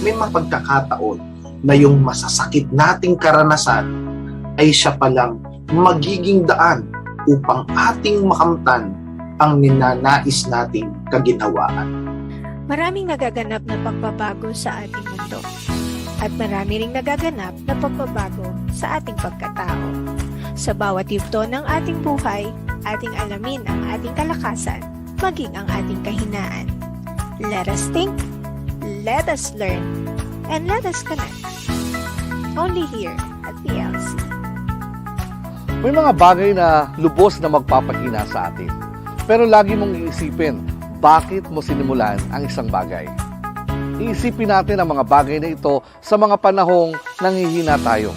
may mga pagkakataon na yung masasakit nating karanasan ay siya palang magiging daan upang ating makamtan ang ninanais nating kaginhawaan. Maraming nagaganap na pagbabago sa ating mundo at marami ring nagaganap na pagbabago sa ating pagkatao. Sa bawat yugto ng ating buhay, ating alamin ang ating kalakasan, maging ang ating kahinaan. Let us think, let us learn, and let us connect. Only here at TLC. May mga bagay na lubos na magpapahina sa atin. Pero lagi mong iisipin, bakit mo sinimulan ang isang bagay? Iisipin natin ang mga bagay na ito sa mga panahong nanghihina tayo.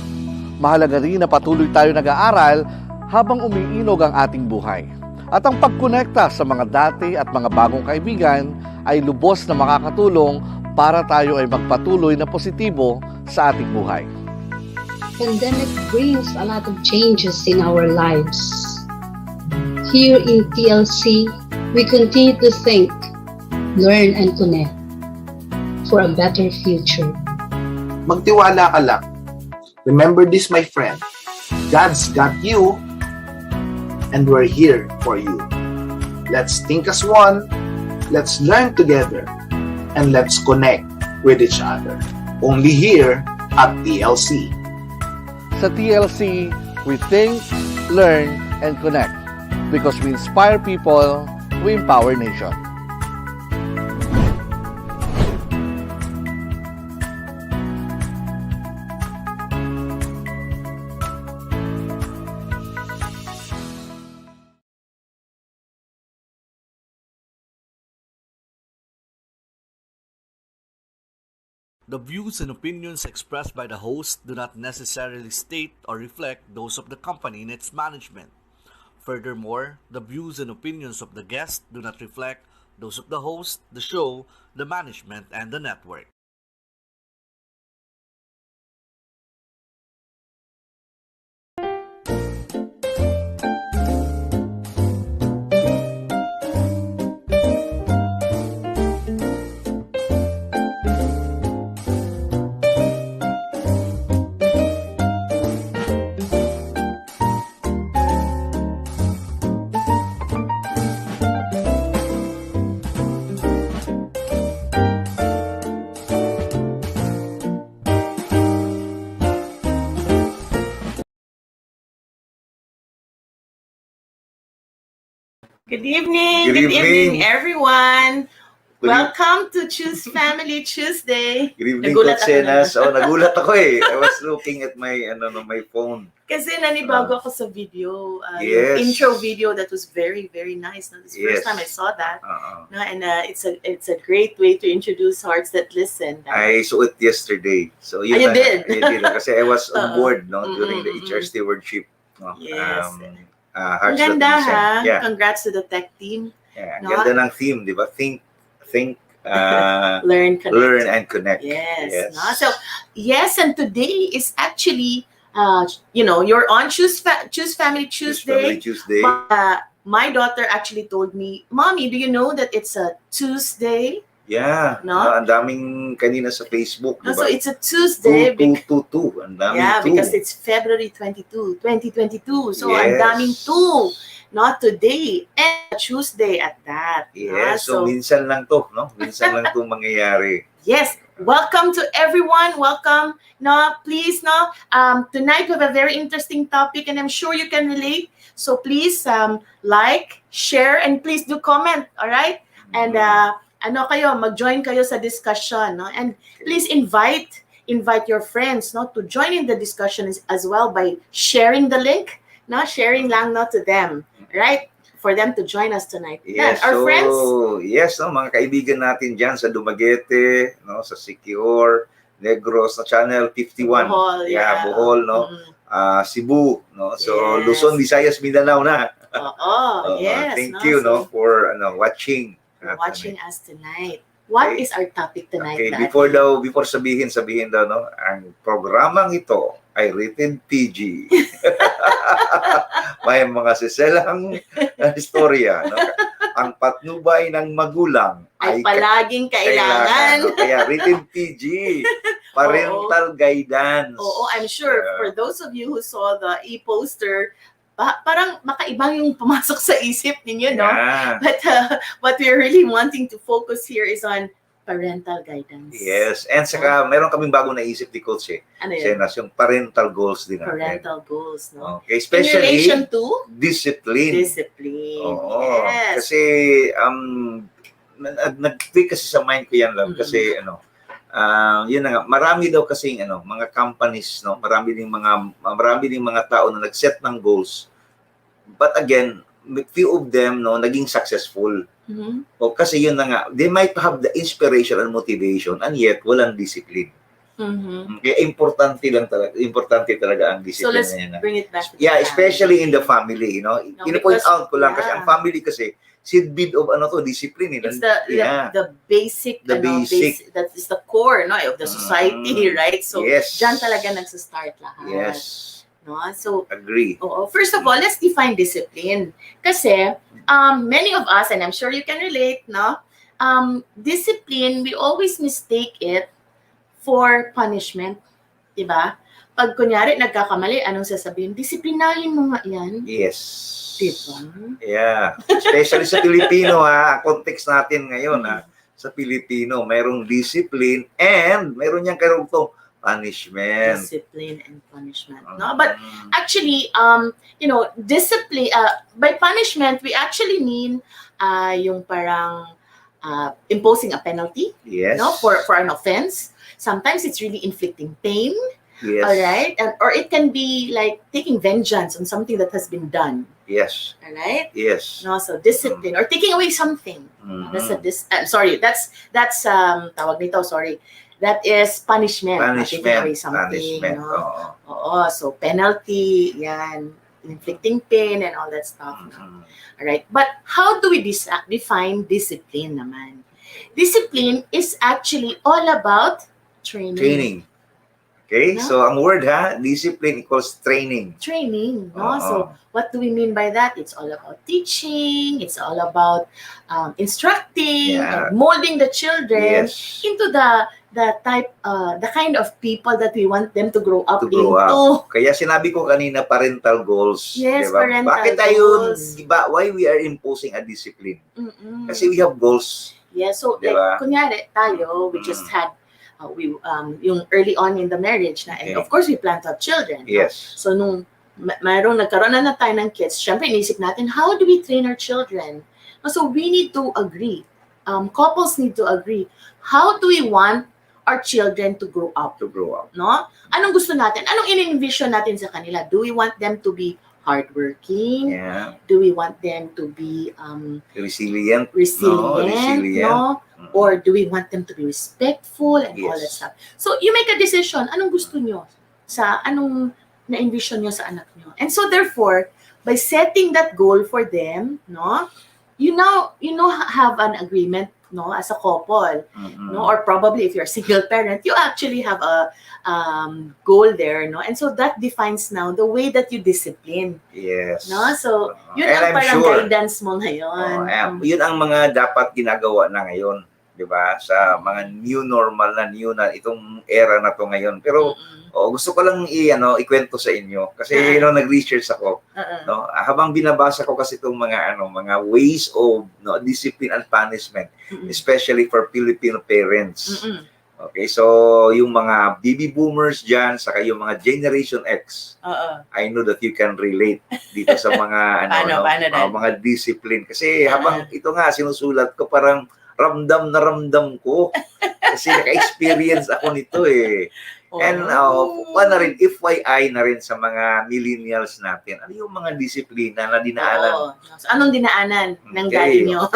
Mahalaga rin na patuloy tayo nag-aaral habang umiinog ang ating buhay. At ang pagkonekta sa mga dati at mga bagong kaibigan ay lubos na makakatulong para tayo ay magpatuloy na positibo sa ating buhay. Pandemic brings a lot of changes in our lives. Here in TLC, we continue to think, learn, and connect for a better future. Magtiwala ka lang. Remember this, my friend. God's got you, and we're here for you. Let's think as one, let's learn together, and let's connect with each other. Only here at TLC. Sa TLC, we think, learn, and connect. Because we inspire people, we empower nation. The views and opinions expressed by the host do not necessarily state or reflect those of the company and its management. Furthermore, the views and opinions of the guest do not reflect those of the host, the show, the management, and the network. Good evening. Good Good evening, everyone. Good Welcome to Choose Family Tuesday. Good evening, Nagulat Coach ako Xenas. Nagulat ako eh. I was looking at my my phone. Kasi nanibago ako sa video, Yes. yung intro video that was very, very nice. No, this is the Yes. first time I saw that. Uh-uh. No, and it's a great way to introduce Hearts That Listen. I saw it yesterday. So You did? I did. Kasi I was on Uh-uh. board during the Mm-mm. HR stewardship. No? Yes. Hearts Ang ganda That Listen. ha. Yeah. Congrats to the tech team. Yeah. Ang No? ganda ng theme, di ba? Think, Learn, connect. learn and connect. Yes. No? So, yes, and today is actually, you're on Choose Family Tuesday. Tuesday. My daughter actually told me, Mommy, do you know that it's a Tuesday? Yeah. No? Ang daming kanina sa Facebook, di No, ba? so it's a Tuesday. 222. Ang daming Yeah, 2. because it's February 22, 2022. So, Yes. ang daming 2. Not today. And Tuesday at that. Yes, No? so minsan lang to, no? Minsan lang to mangyayari. Yes, welcome to everyone. Welcome. No, please, no. Tonight we have a very interesting topic, and I'm sure you can relate. So please, like, share, and please do comment. All right. And mag-join kayo sa discussion, no? And please invite your friends, no, to join in the discussion as well by sharing the link, no, sharing lang, no, to them, right? For them to join us tonight. Yes, Our friends. Yes, no, mga kaibigan natin dyan sa Dumaguete, no, sa Siquijor, Negros, na Channel 51. Bohol, yeah, Bohol, no. Cebu, no. So Yes. Luzon, Visayas, Mindanao na. Yes. Thank you, no, for watching. Watching us tonight. What Okay. is our topic tonight? Okay, Daddy? before sabihin daw, no, ang programang ito ay rated PG. May mga siselang istorya, no? ang patnubay ng magulang Ay palaging kailangan. no? Kaya written PG, parental guidance. Oo, I'm sure Yeah. for those of you who saw the e-poster, parang makaibang yung pumasok sa isip ninyo, no? Yeah. But what we're really wanting to focus here is on parental guidance. Yes. And saka, meron kaming bago naisip ni Coach Ano yun? Xenas, yung parental goals din natin. Parental goals, no? Okay, In especially relation to discipline. discipline. Oo. Yes. Kasi, nag-tweak kasi sa mind ko yan, love. Kasi, yun na nga, marami daw kasing, mga companies, no? Marami ding mga tao na nag-set ng goals. But again, few of them, no, naging successful. O kasi yun na nga, they might have the inspiration and motivation and yet walang discipline. Kaya importante talaga ang So discipline let's na yan. bring it back to Yeah, the especially family. in the family, you know. No, Ino-point because- out ko lang kasi yeah. ang family kasi seedbed of discipline. It's Yeah. the basic, The basic. that is the core, no, of the society, right? So Yes. dyan talaga nagsastart lahat. Yes. No? So Agree. first of all, let's define discipline. Kasi many of us, and I'm sure you can relate, no? Discipline, we always mistake it for punishment. Diba? Pag kunyari nagkakamali, anong sasabihin? Disiplinahin mo nga yan. Yes. Diba? Yeah. Especially sa Pilipino, context natin ngayon, sa Pilipino, mayroong discipline and mayroon niyang karugtong punishment. Discipline and punishment. No? But actually, discipline, by punishment, we actually mean yung parang imposing a penalty, Yes. no, for an offense. Sometimes it's really inflicting pain, Yes. all right? Or it can be like taking vengeance on something that has been done, Yes. all right? Yes. No, so discipline or taking away something. That's that's tawag nito, sorry. That is punishment. Not taking away something. Punishment. No? Oo. Oo, so penalty, yan, inflicting pain and all that stuff. All right. But how do we define discipline naman? Discipline is actually all about training. Training. Okay? No? So, ang word discipline equals training. Training, no? Oo. So, what do we mean by that? It's all about teaching. It's all about instructing Yeah. and molding the children Yes. into the kind of people that we want them to grow up To grow into. Kaya sinabi ko kanina, parental goals. Yes, diba? parental Bakit tayo, goals. diba, why we are imposing a discipline? Mm-mm. Kasi we have goals. Yeah, so Diba? like, kunyari tayo, we just had yung early on in the marriage na, and Okay. of course we plan to have children. no? Yes. So nung mayroong nagkaroon na tayo ng kids, syempre inisip natin, how do we train our children? No, so we need to agree. Couples need to agree. How do we want our children to grow up? To grow up. No? Anong gusto natin? Anong in-envision natin sa kanila? Do we want them to be hardworking? Yeah. Do we want them to be Resilient. resilient? No? Or do we want them to be respectful and all that Yes. stuff? So, you make a decision. Anong gusto nyo? Anong na-envision nyo sa anak nyo? And so, therefore, by setting that goal for them, no, you now have an agreement, no, as a couple, no, or probably if you're a single parent, you actually have a goal there, no, and so that defines now the way that you discipline, Yes. no. So, yun And ang I'm parang sure, guidance mo ngayon. yun ang mga dapat ginagawa na ngayon, 'di ba? Sa mga new normal na itong era na to ngayon. Pero gusto ko lang ikwento sa inyo kasi nag-research ako, no? Habang binabasa ko kasi itong mga ways of discipline and punishment, especially for Filipino parents. Okay, so yung mga baby boomers diyan saka yung mga Generation X, I know that you can relate dito sa mga Paano mga discipline kasi habang ito nga sinusulat ko parang ramdam na ramdam ko kasi naka-experience ako nito eh. And na rin, FYI na rin sa mga millennials natin, ano yung mga disiplina na dinaanan? So, anong dinaanan ng Okay. daddy nyo?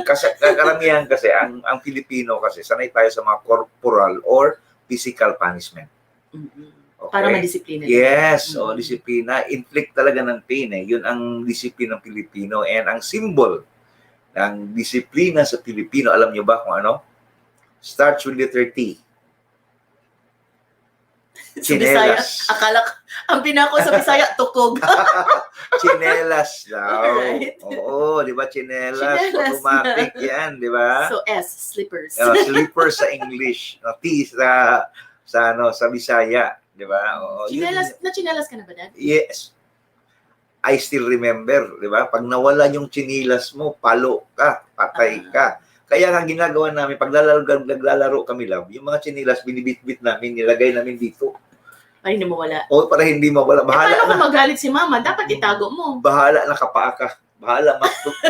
Kasi karamihan kasi, ang Pilipino kasi, sanay tayo sa mga corporal or physical punishment. Okay? Para madisiplina. Yes, disiplina. Inflict talaga ng pain eh. Yun ang disiplina ng Pilipino. And ang symbol ng disiplina sa Pilipino, alam nyo ba kung ano? Starts with letter T. Sa Bisaya, Chinelas. akala ko, ang pinako sa Bisaya, tukog. Chinelas daw. Alright. Oo, di ba? Chinelas. Chinelas. Automatic yan, di ba? So, S, slippers. Slippers sa English. T sa Bisaya. Di ba? Oo, yun. Chinelas ka na ba, Dad? Yes. I still remember, di ba? Pag nawala yung chinilas mo, palo ka, patay ka. Kaya nga ginagawa namin, pag naglalaro kami lang, yung mga chinilas, binibit-bit namin, nilagay namin dito. Ay, hindi mo wala. O, para hindi mawala. Bahala Paano na. kung magalit si Mama? Dapat itago mo. Bahala na kapaa ka. Bahala,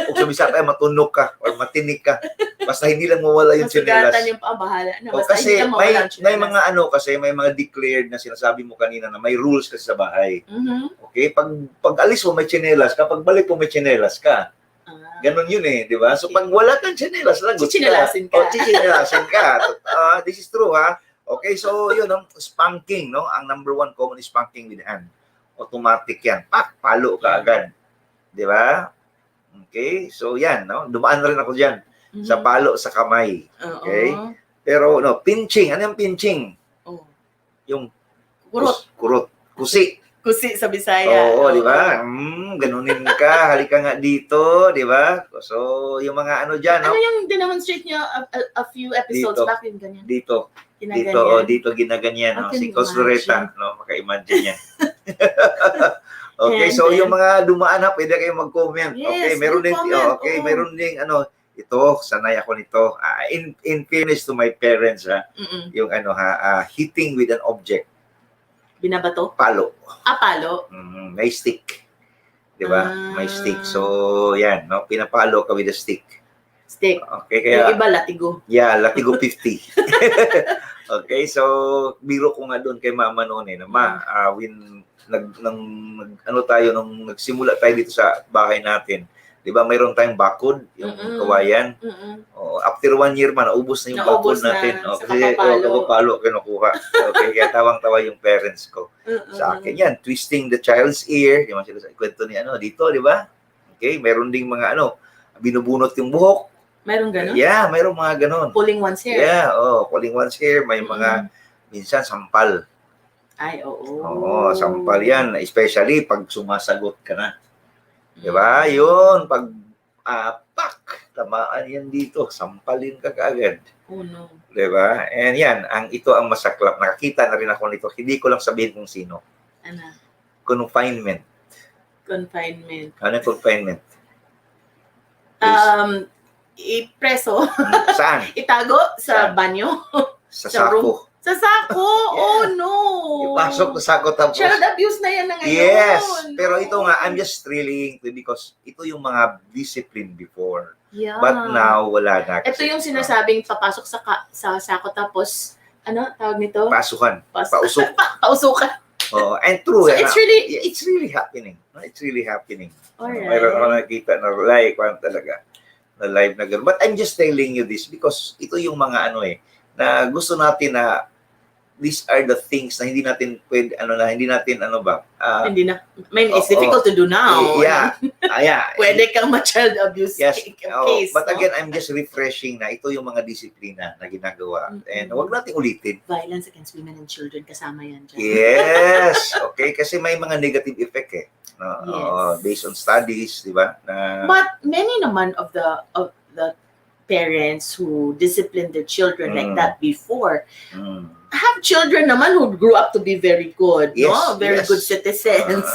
kung sabi sa tayo, matunog ka or matinig ka. Basta hindi lang mawala yung chinilas. Masugatan yung bahala na. O, Basta kasi hindi lang mawala ang may chinelas. mga declared na sinasabi mo kanina na may rules kasi sa bahay. Mhm. Okay? Pag alis mo may chinelas, kapag balik mo may chinelas ka. Ah. Ganon yun eh, di ba? So pag wala kang chinelas, lagot ka. Chichinelasin ka. O, chichinelasin ka. This is true, ha? Okay, so yun, spanking, no? Ang number one common is spanking with hand. Automatic yan. Pak, palo ka agad. Di ba? Okay, so yan, no? Dumaan na rin ako dyan Mhm. sa palo sa kamay. Oo. Okay? Pero, no, pinching. Ano yung pinching? Oo. Yung Kurot. kurot. Kusi. Kusi sa Bisaya. Oo, di ba? Ganunin ka, halika nga dito, di ba? So, yung mga ano dyan, Ano no? yung demonstrate niyo a few episodes Dito. back yung ganyan? Dito, Ginaganyan. dito ginaganyan, no? I can Si Coach Loretta, imagine. no? Maka-imagine yan. Okay, And so then- yung mga dumaan na, pwede kayong mag-comment. Okay, Yes, meron din, comment, oo. meron ding, ito, sanay ako nito. In fairness to my parents, Mm-mm. yung hitting with an object, Binabato? palo. Palo. May stick. Di ba? May stick. So, yan, no? Pinapalo ka with a stick. Stick. Okay, Yung kaya, iba, latigo. yeah, latigo 50. Okay, so, biro ko nga doon kay mama noon na when nagsimula tayo dito sa bahay natin, di ba, mayroon tayong bakod, yung kawayan. Mm-mm. After 1 year man, naubos na yung bakod Naubos na natin. sa Kasi kapapalo. kapapalo kinukuha. Okay, kaya tawang-tawa yung parents ko. Sa akin yan, twisting the child's ear. Yung mga sila sa kwento ni dito, di ba? Okay, meron ding mga binubunot yung buhok. Mayroong ganun? Yeah, mayroong mga ganon. Pulling one's hair? Yeah, pulling one's hair. May mga, minsan, sampal. Ay, oo. Oo, sampal yan. Especially pag sumasagot ka na. Di ba? Yun, pag pak, tamaan yan dito. Sampalin ka kaagad. Oh, no. Di ba? And yan, ito ang masaklap. Nakakita na rin ako nito. Hindi ko lang sabihin kung sino. Ano? Confinement. Confinement. Ano yung confinement? Ipreso. Saan? Itago sa Saan? banyo. Sa Sa room. sako. Sa sako. Oh, no. Ipasok sa sako tapos. Child abuse na yan na ngayon. Yes. Pero ito nga, I'm just thrilling because ito yung mga discipline before. Yeah. But now, wala na. Ito yung sinasabing papasok sa sako tapos, ano, tawag nito? Pasukan. Pausok. Pausukan. Oh, and true. So, it's really happening. It's really happening. Alright. Mayroon ako nakikita na live talaga. Na live na gano'n. But I'm just telling you this because ito yung mga na gusto natin na these are the things na hindi natin pwede, hindi natin Hindi na. I mean, it's difficult to do now. Yeah. Yeah. Pwede kang ma-child abuse Yes. case. But no? again, I'm just refreshing na ito yung mga disiplina na ginagawa. And wag nating ulitin. Violence against women and children, kasama yan dyan. Yes. Okay, kasi may mga negative effect No? Yes. Based on studies, di ba? Na, But many naman of the parents who discipline their children like that before mm, have children naman who grew up to be very good, Yes, no? Very yes. good citizens,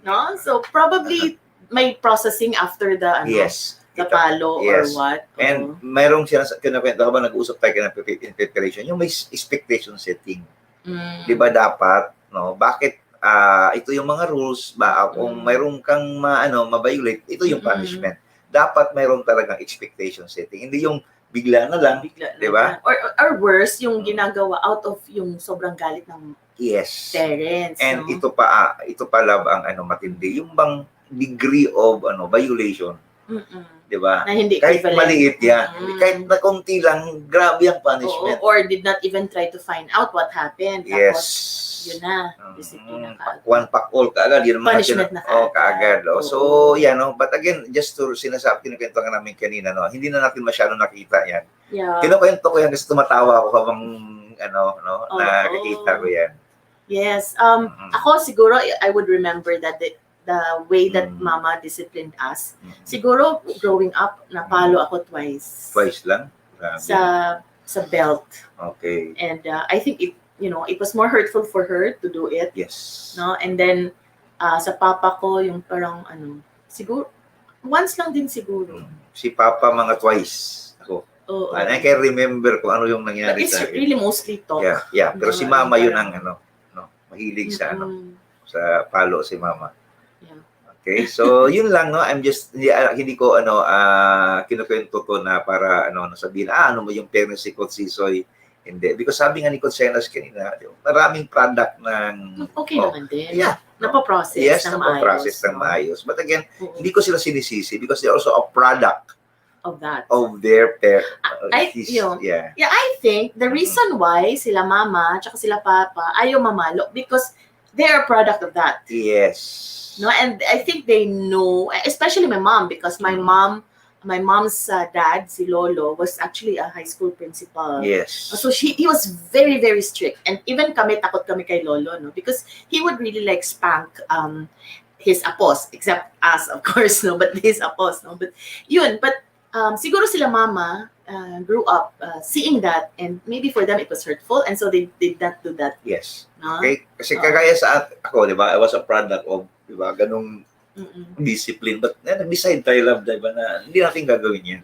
no? So probably may processing after the yes. the Ito. palo Yes. or what. And mayroong kinakwento habang nag-uusap tayo in preparation, yung may expectation setting. Di ba dapat, no? Bakit ito yung mga rules ba kung mayroong kang ma-violate, ito yung punishment. Dapat mayroong talagang expectation setting. Hindi yung bigla na lang, Bigla di ba? Or worse, yung ginagawa out of yung sobrang galit ng Yes. parents. And no? ito pa love ang matindi, yung bang degree of violation, di ba? Na hindi Kahit equivalent. maliit yan, kahit na konti lang, grabe ang Oo, punishment. or did not even try to find out what happened. Yes. Tapos, yun na. Disiplina ka. One pack all kaagad. Yun ang mga Punishment na kaagad. Oo. So, yan. But again, just to sinasabi, kinukwento ka namin kanina, hindi na natin masyado nakita yan. Yeah. Kinukwento ko yan kasi tumatawa ako habang nakikita ko yan. Yes. Mm. Ako siguro, I would remember that the way that Mm. mama disciplined us. Mm. Siguro, growing up, napalo ako twice. Twice lang? Grabe. Sa belt. Okay. And I think it was more hurtful for her to do it. Yes. No? And then, sa papa ko, yung parang siguro, once lang din siguro. Si Papa mga twice. Ako. Oo. And I can remember kung ano yung But nangyari it's sa akin. really mostly talk. Yeah. Pero si Mama yun ang mahilig sa Mm-mm. sa palo si Mama. Yeah. Okay? So, yun lang, no? I'm just, hindi ko, kinukwento to na para, nasabihin, ano mo yung parents si Coach Sisoy. Hindi. Because sabi nga ni Coach Xenas kanina, maraming product ng... Okay naman din. Yeah. Napaprocess Yes, ng napaprocess ng maayos. But again, hindi ko sila sinisisi because they're also a product of that. of their Yeah, I think the reason why sila mama at sila papa ayaw mamalo because they're a product of that. Yes. No, and I think they know, especially my mom, because my mom's dad, si Lolo, was actually a high school principal. Yes. So he was very, very strict. And even takot kami kay Lolo, no? Because he would really like spank his apos, except us, of course, no? But his apos, no? But siguro sila mama grew up seeing that, and maybe for them it was hurtful, and so they did not do that. Yes. No? Okay? Kasi kagaya sa ako, di ba? I was a product of, di ba, ganung Mm-mm. discipline. But nag-decide tayo, love, di ba, na hindi natin gagawin yan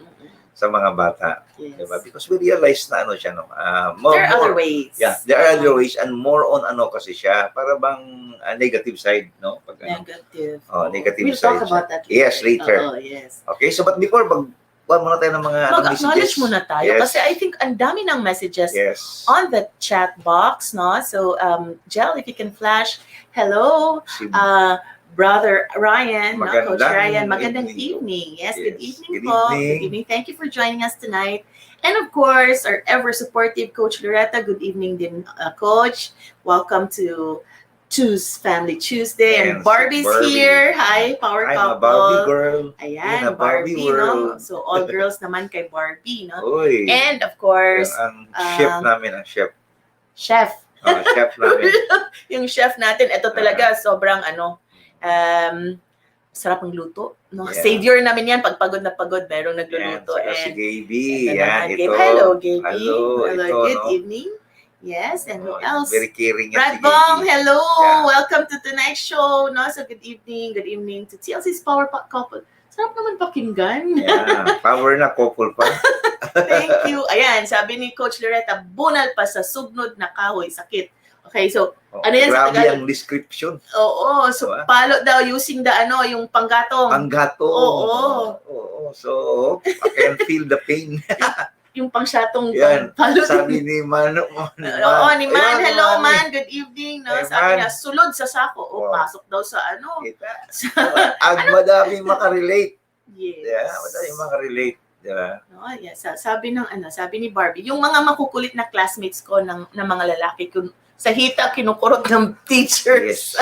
sa mga bata. Yes. Di ba? Because we realize na there are other ways. Yeah, there are other ways and more on kasi siya, para bang negative side, no? Pag, Negative. negative We'll side. talk about that later. Yes, later. Yes. Okay, so but before, muna tayo ng mga Mag-acknowledge messages. muna tayo Yes. kasi I think ang dami ng messages Yes. on the chat box, no? So, Jel, if you can flash, hello, Si- Brother Ryan, no? Coach Magandang Ryan, magandang evening. evening. Yes, good Yes, evening good po. evening. Good evening. Thank you for joining us tonight. And of course, our ever supportive Coach Loretta, good evening din, Coach. Welcome to Family Tuesday. And Yes, Barbie's Barbie. here. Hi, Power I'm a Couple. Barbie girl. Ayan, In a Barbie Barbie, no? world. So, all girls naman kay Barbie, no? Uy. And of course, ang chef namin, ang chef. chef. Chef namin. Yung chef natin, ito talaga, sobrang sarap ng luto. No? Yeah. Savior namin yan, pag pagod na pagod, merong Yan, nagluluto. saka si And Gaby. ito Yan, naman, ito. Gabe. Hello, Gaby. Hello, ito, Good no? evening. Yes, and who else? Very caring yan Brad si Bong, Gaby. hello! Yeah. Welcome to tonight's show. No? So, good evening to TLC's Power Couple. Sarap naman pakinggan. Yeah, power na couple pa. Thank you. Ayan, sabi ni Coach Loretta, bunal pa sa sugnod na kahoy, sakit. Okay, so, ano yan sa Grabe Tagalog? ang description. Oo, so Diba? palo daw using the yung panggatong. Panggato. Oo. So, I can feel the pain. Yung pangsyatong Yan. palo. Sabi ni Mano. Oo, ni Man. Ayan, Hello, Manny. Man. Good evening. No? Hey, Sabi Man. niya, sulod sa sako. O, Wow. pasok daw sa Kita. sa- Ang madaming makarelate. yes. Yeah, madaming makarelate. Diba? No, yes. Sabi ni Barbie, yung mga makukulit na classmates ko ng mga lalaki, sa hita, kinukurot ng teachers.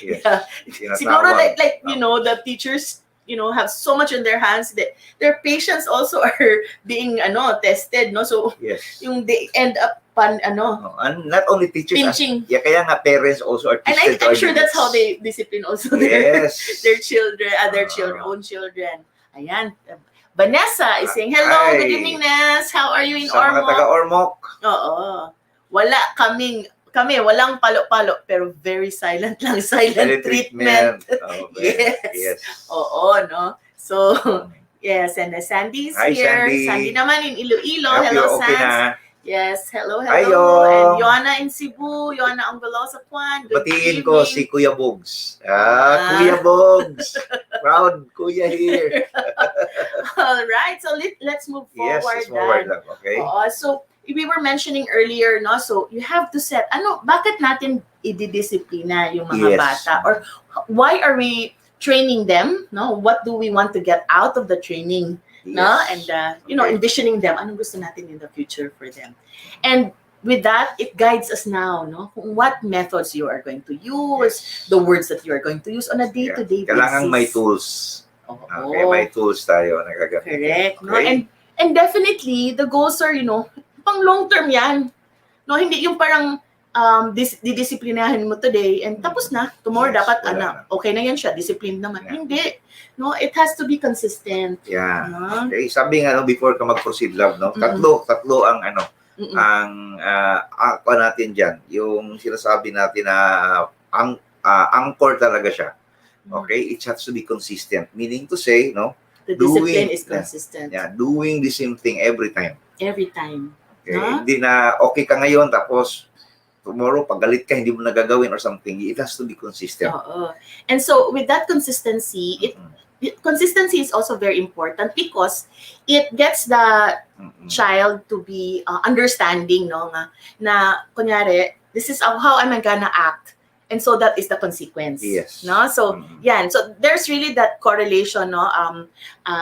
Yes. Yeah. Tinatawag. Siguro like the teachers have so much in their hands that their patience also are being tested, no? So Yes. yung they end up And not only teachers. pinching. Kaya nga parents also are And tested to I'm our sure that's limits. how they discipline also Yes. their children, own children. Ayan. Vanessa is saying, hello, Hi. good evening, Ness. How are you in Sa mga Ormoc? taga-Ormoc. Oo. Walang palo-palo, pero very silent lang. Silent treatment. Oh, very- Yes. Yes. Oo, no? So, yes, and Sandy's Hi, here. Sandy. Naman in Iloilo. Hope Hello, you're okay Sands. na. Yes, hello. Ayo. And Joanna in Cebu. Joanna Angvelosa Juan. Good Batiin ko evening. si Kuya Bogs. Ah. Kuya Bogs. Proud Kuya here. All right, so let's move Yes, forward. it's forward Dan. lang. Okay. So we were mentioning earlier, no? So you have to set, bakit natin ididisiplina yung mga Yes. bata? Or why are we training them? No? What do we want to get out of the training? No? And, Okay. envisioning them, anong gusto natin in the future for them. And with that, it guides us now, no? Kung what methods you are going to use, the words that you are going to use on a day-to-day basis. Kailangan may tools. Oo. Okay, may tools tayo na gagamitin. Correct. No? Okay? And definitely, the goals are, pang long term yan. No, hindi yung parang didisiplinahin mo today and tapos na. Tomorrow Yes, dapat wala na. okay na yan siya, disciplined naman. Yeah. Hindi. No, it has to be consistent. Yeah. No? Okay, sabi nga before ka mag-proceed, love, no? Tatlo ang ang ako natin diyan, yung sinasabi natin na anchor talaga siya. Okay, it has to be consistent. Meaning to say, no? The discipline is consistent. Yeah, doing the same thing every time. Every time. Okay, Huh? hindi na okay ka ngayon tapos tomorrow pag galit ka hindi mo nagagawin or something. It has to be consistent. Oo. And so with that consistency, consistency is also very important because it gets the child to be understanding, no, na kunyari, this is how am I gonna act. And so that is the consequence. Yes. No? So, yan. So there's really that correlation, no?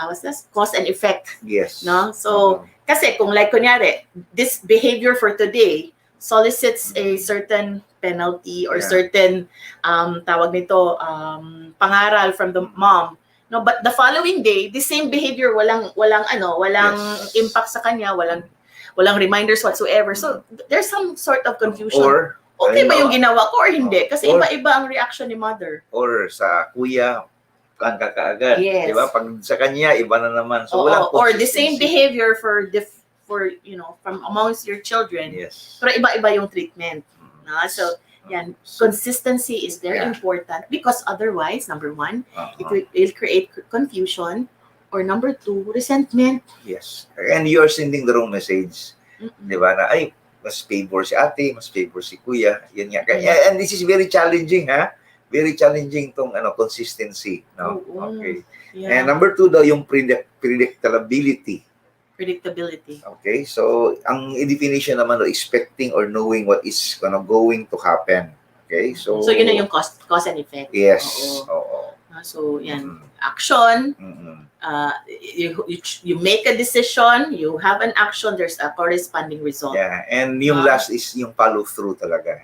What's this? Cause and effect. Yes. No? So, kasi kung like kunyari, this behavior for today solicits a certain penalty or certain tawag nito pangaral from the mom. No, but the following day, the same behavior walang impact sa kanya, walang reminders whatsoever. So there's some sort of confusion. Or okay ba yung ginawa ko or hindi? Kasi or- iba-iba ang reaction ni mother. or sa kuya plan ka kaagad, Yes. di ba? Pag sa kanya iba na naman. So Oo, walang or the same consistency. behavior for from amongst your children. Yes. Pero iba-iba yung treatment. No? So yan, consistency is very important because otherwise, number one, it will create confusion, or number two, resentment. Yes. And you are sending the wrong message. Di ba? Na ay mas favor si ate, mas favor si kuya. Yan nga. And this is very challenging, ha? Very challenging tong consistency. No? Okay. Yeah. And number two daw, yung predictability. Predictability. Okay? So, ang definition naman, expecting or knowing what is going to happen. Okay? So yun na yung cause and effect. Yes. Oo. Oo. So, yan. Action. You make a decision, you have an action, there's a corresponding result. Yeah. And yung last is yung follow through talaga.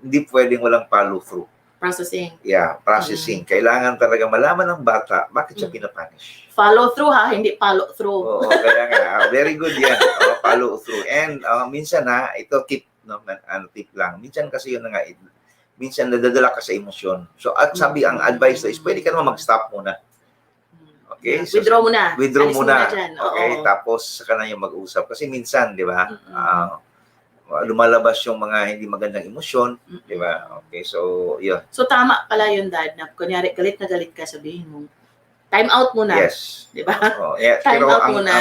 Hindi pwedeng walang follow through. Processing. Yeah, processing. Kailangan talaga malaman ng bata bakit siya pinapunish. Follow through, ha? Hindi follow through. Oo, kaya nga. Very good yan. Follow through. And minsan ito tip, no, tip lang. Minsan kasi yun na nga, minsan nadadala ka sa emosyon. So, at sabi, ang advice is, pwede ka naman mag-stop muna. Okay? So, Withdraw muna. Withdraw Alis muna. dyan. Okay? Oo. Tapos, saka na yung mag-usap. Kasi minsan, di ba, lumalabas yung mga hindi magandang emosyon. Di ba? Okay, so, yun. So, tama pala yun, Dad, na kunyari, galit na galit ka, sabihin mo, time out muna. Yes. Di ba? Yeah, Time pero out ang muna.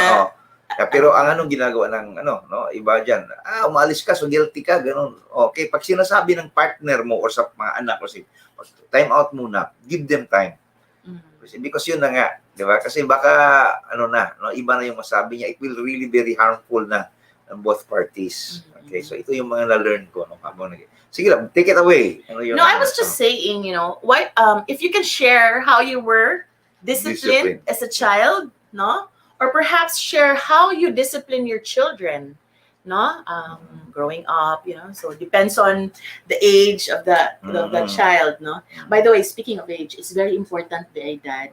pero ang anong ginagawa ng no, iba diyan, umalis ka so guilty ka, ganun. Okay, pag sinasabi ng partner mo or sa mga anak or time out muna, give them time. Because yun na nga, di ba? Kasi baka iba na yung masabi niya, it will really very harmful na on both parties. Okay, so ito yung mga na-learn ko sige lang, take it away. No, I was just saying, why if you can share how you were disciplined as a child, no? Or perhaps share how you discipline your children, no? Growing up, so it depends on the age of the child, no? By the way, speaking of age, it's very important, Dad,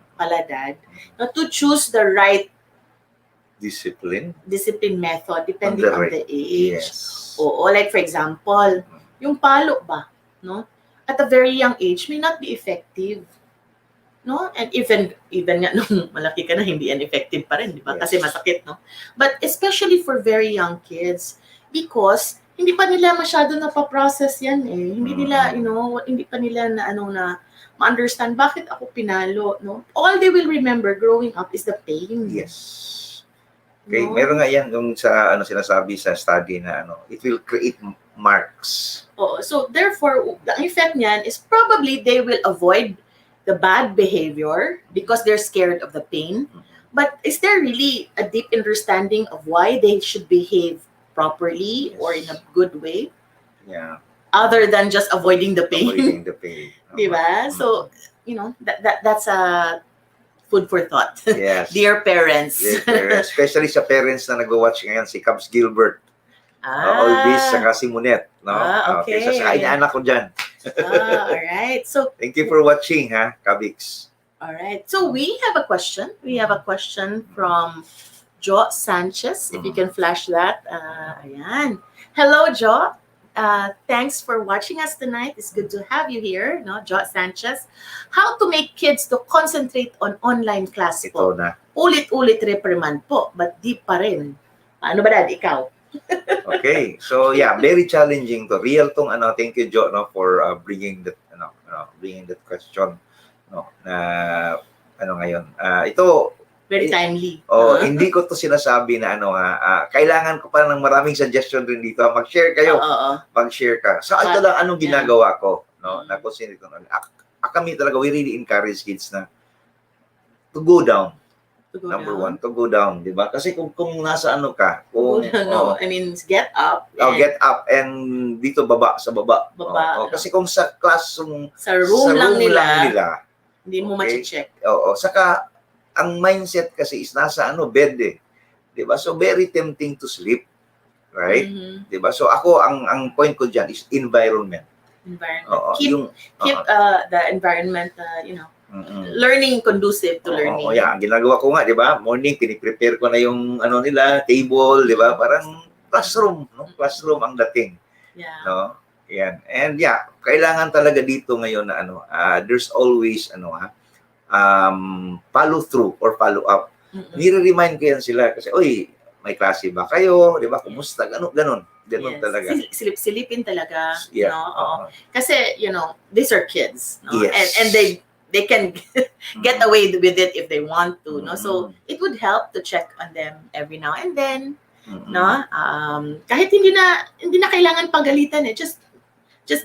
to choose the right discipline method depending on the age. Yes. Oo, like for example, yung palo ba, no? At a very young age may not be effective. No? And even nga nung malaki ka na, hindi yan effective pa rin, di ba? Yes. Kasi masakit, no? But especially for very young kids, because hindi pa nila masyado napaprocess yan eh. Hindi nila, hindi pa nila na ma-understand bakit ako pinalo, no? All they will remember growing up is the pain. Yes. Okay, No? meron nga yan yung sa sinasabi sa study na it will create marks. Oh, so therefore, the effect niyan is probably they will avoid the bad behavior because they're scared of the pain. But is there really a deep understanding of why they should behave properly or in a good way? Yeah. Other than just avoiding the pain. Avoiding the pain. Diba? So, that's a food for thought. Yes. Dear parents. Dear parents. Especially sa parents na nag-watch ngayon, si Cubs Gilbert. Always saka si Munet. No? Okay. So, sa inaanak ko dyan. Alright. So, Thank you for watching, Kabix. alright. So, we have a question. We have a question from Jo Sanchez. If you can flash that. Ayan. Hello, Jo. Thanks for watching us tonight. It's good to have you here, no, Jo Sanchez. How to make kids to concentrate on online class po? Ito na. Ulit-ulit reprimand po, but di pa rin. Ano ba, Dad? Ikaw? Okay. So yeah, very challenging to. Real tong thank you Jo no for bringing that bringing that question no na ngayon. Ito Very timely. hindi ko to sinasabi na kailangan ko pa ng maraming suggestion rin dito. Mag-share kayo. Mag-share ka. So ito lang anong ginagawa ko, no? Na consider ko kami talaga we really encourage kids na to go down. Number one, to go down, di ba? Kasi kung nasa ka, I mean, get up. Get up and dito sa baba. Kasi kung sa classroom, sa room lang nila, hindi mo okay, ma-check. Saka ang mindset kasi is nasa bed eh. 'Di ba? So very tempting to sleep. Right? 'Di ba? So ako ang point ko diyan is environment. Keep the environment learning conducive to learning. Ang ginagawa ko nga, 'di ba? Morning piniprepare ko na yung nila, table, 'di ba? Parang classroom, no? Classroom ang dating. Yeah. No? Yan. And kailangan talaga dito ngayon na there's always follow through or follow up. Nire-remind ko yan sila kasi, may klase ba kayo? Di ba? Kumusta? Ganon talaga. Silip-silipin talaga. Yeah. No? Kasi, these are kids. No? Yes. And they can get away with it if they want to. No? So, it would help to check on them every now and then. No? Kahit hindi na kailangan pagalitan eh. Just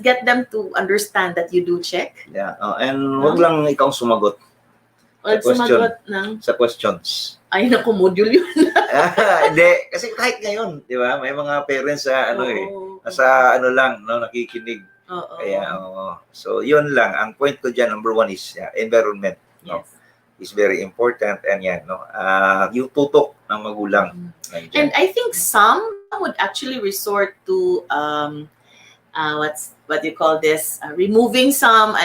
get them to understand that you do check. Yeah. And wag lang ikaw sumagot. Sa questions. Ay, naku, module yun. Hindi. Kasi kahit ngayon, di ba? May mga parents sa nasa lang, nakikinig. Kaya, so, yun lang. Ang point ko dyan, number one is environment. No? Is very important. And yung tutok ng magulang. And I think some would actually resort to, what do you call this? Removing some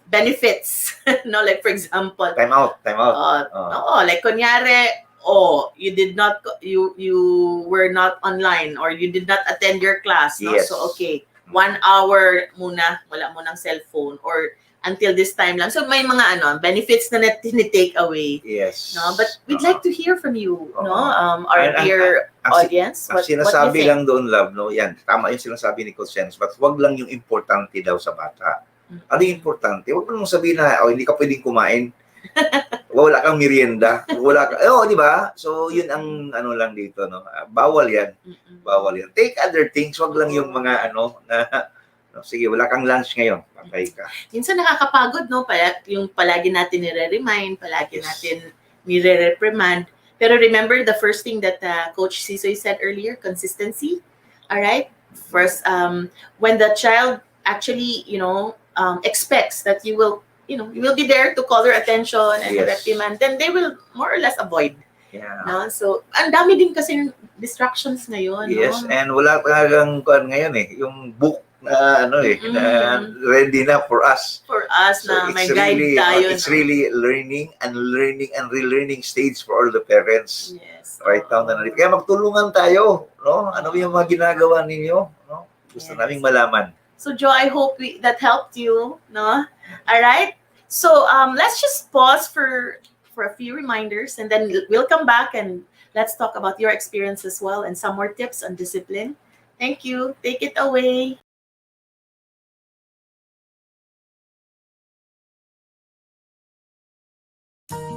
benefits. No, like for example, time out. Like kunyari, you were not online or you did not attend your class. No? Yes. So okay, 1 hour muna, wala mo ng cellphone or until this time lang. So may mga benefits na take away. Yes. No, but we'd like to hear from you, no? Our dear audience. Ang sinasabi lang doon, love, no? Yan, tama yung sinasabi ni Coach Xenas, but wag lang yung importante daw sa bata. Ano yung importante? Huwag mo sabihin na, hindi ka pwedeng kumain. Wala kang merienda. Di ba? So, yun ang lang dito, no? Bawal yan. Take other things. Huwag lang yung mga sige, wala kang lunch ngayon. Patay ka. Minsan nakakapagod, no? Yung palagi natin nire-remind, palagi natin nire-reprimand. Pero remember the first thing that Coach Sisoy said earlier, consistency. All right? First, when the child actually, expects that you will be there to call their attention and reprimand, then they will more or less avoid. Yeah. No? So, ang dami din kasi distractions ngayon. Yes, no? and wala talagang ngayon yung book na na ready na for us. For us So na may it's guide really, tayo. It's really learning and relearning stage for all the parents. Yes. Right now na kaya magtulungan tayo, no? Ano yung mga ginagawa ninyo, no? Gusto naming malaman. So, Joe, I hope that helped you, no? All right. So, let's just pause for a few reminders, and then we'll come back and let's talk about your experience as well and some more tips on discipline. Thank you. Take it away.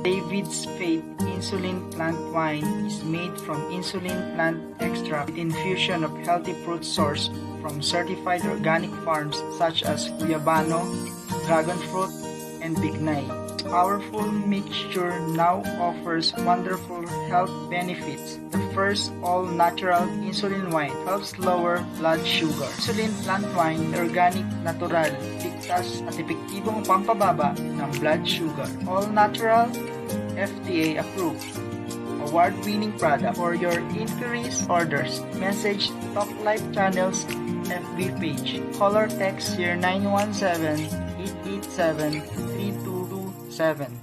David's Faith Insulin Plant Wine is made from insulin plant extract with infusion of healthy fruit sourced from certified organic farms such as Guyabano, Dragon Fruit, and Bignay. Powerful mixture now offers wonderful health benefits. The first all-natural insulin wine helps lower blood sugar. Insulin plant wine, organic, natural, ligtas at epektibong pampababa ng blood sugar. All-natural, FDA approved. Award-winning product. For your inquiries, orders, message Talk Life Channel's FB page. Call or text 0917-887-3227.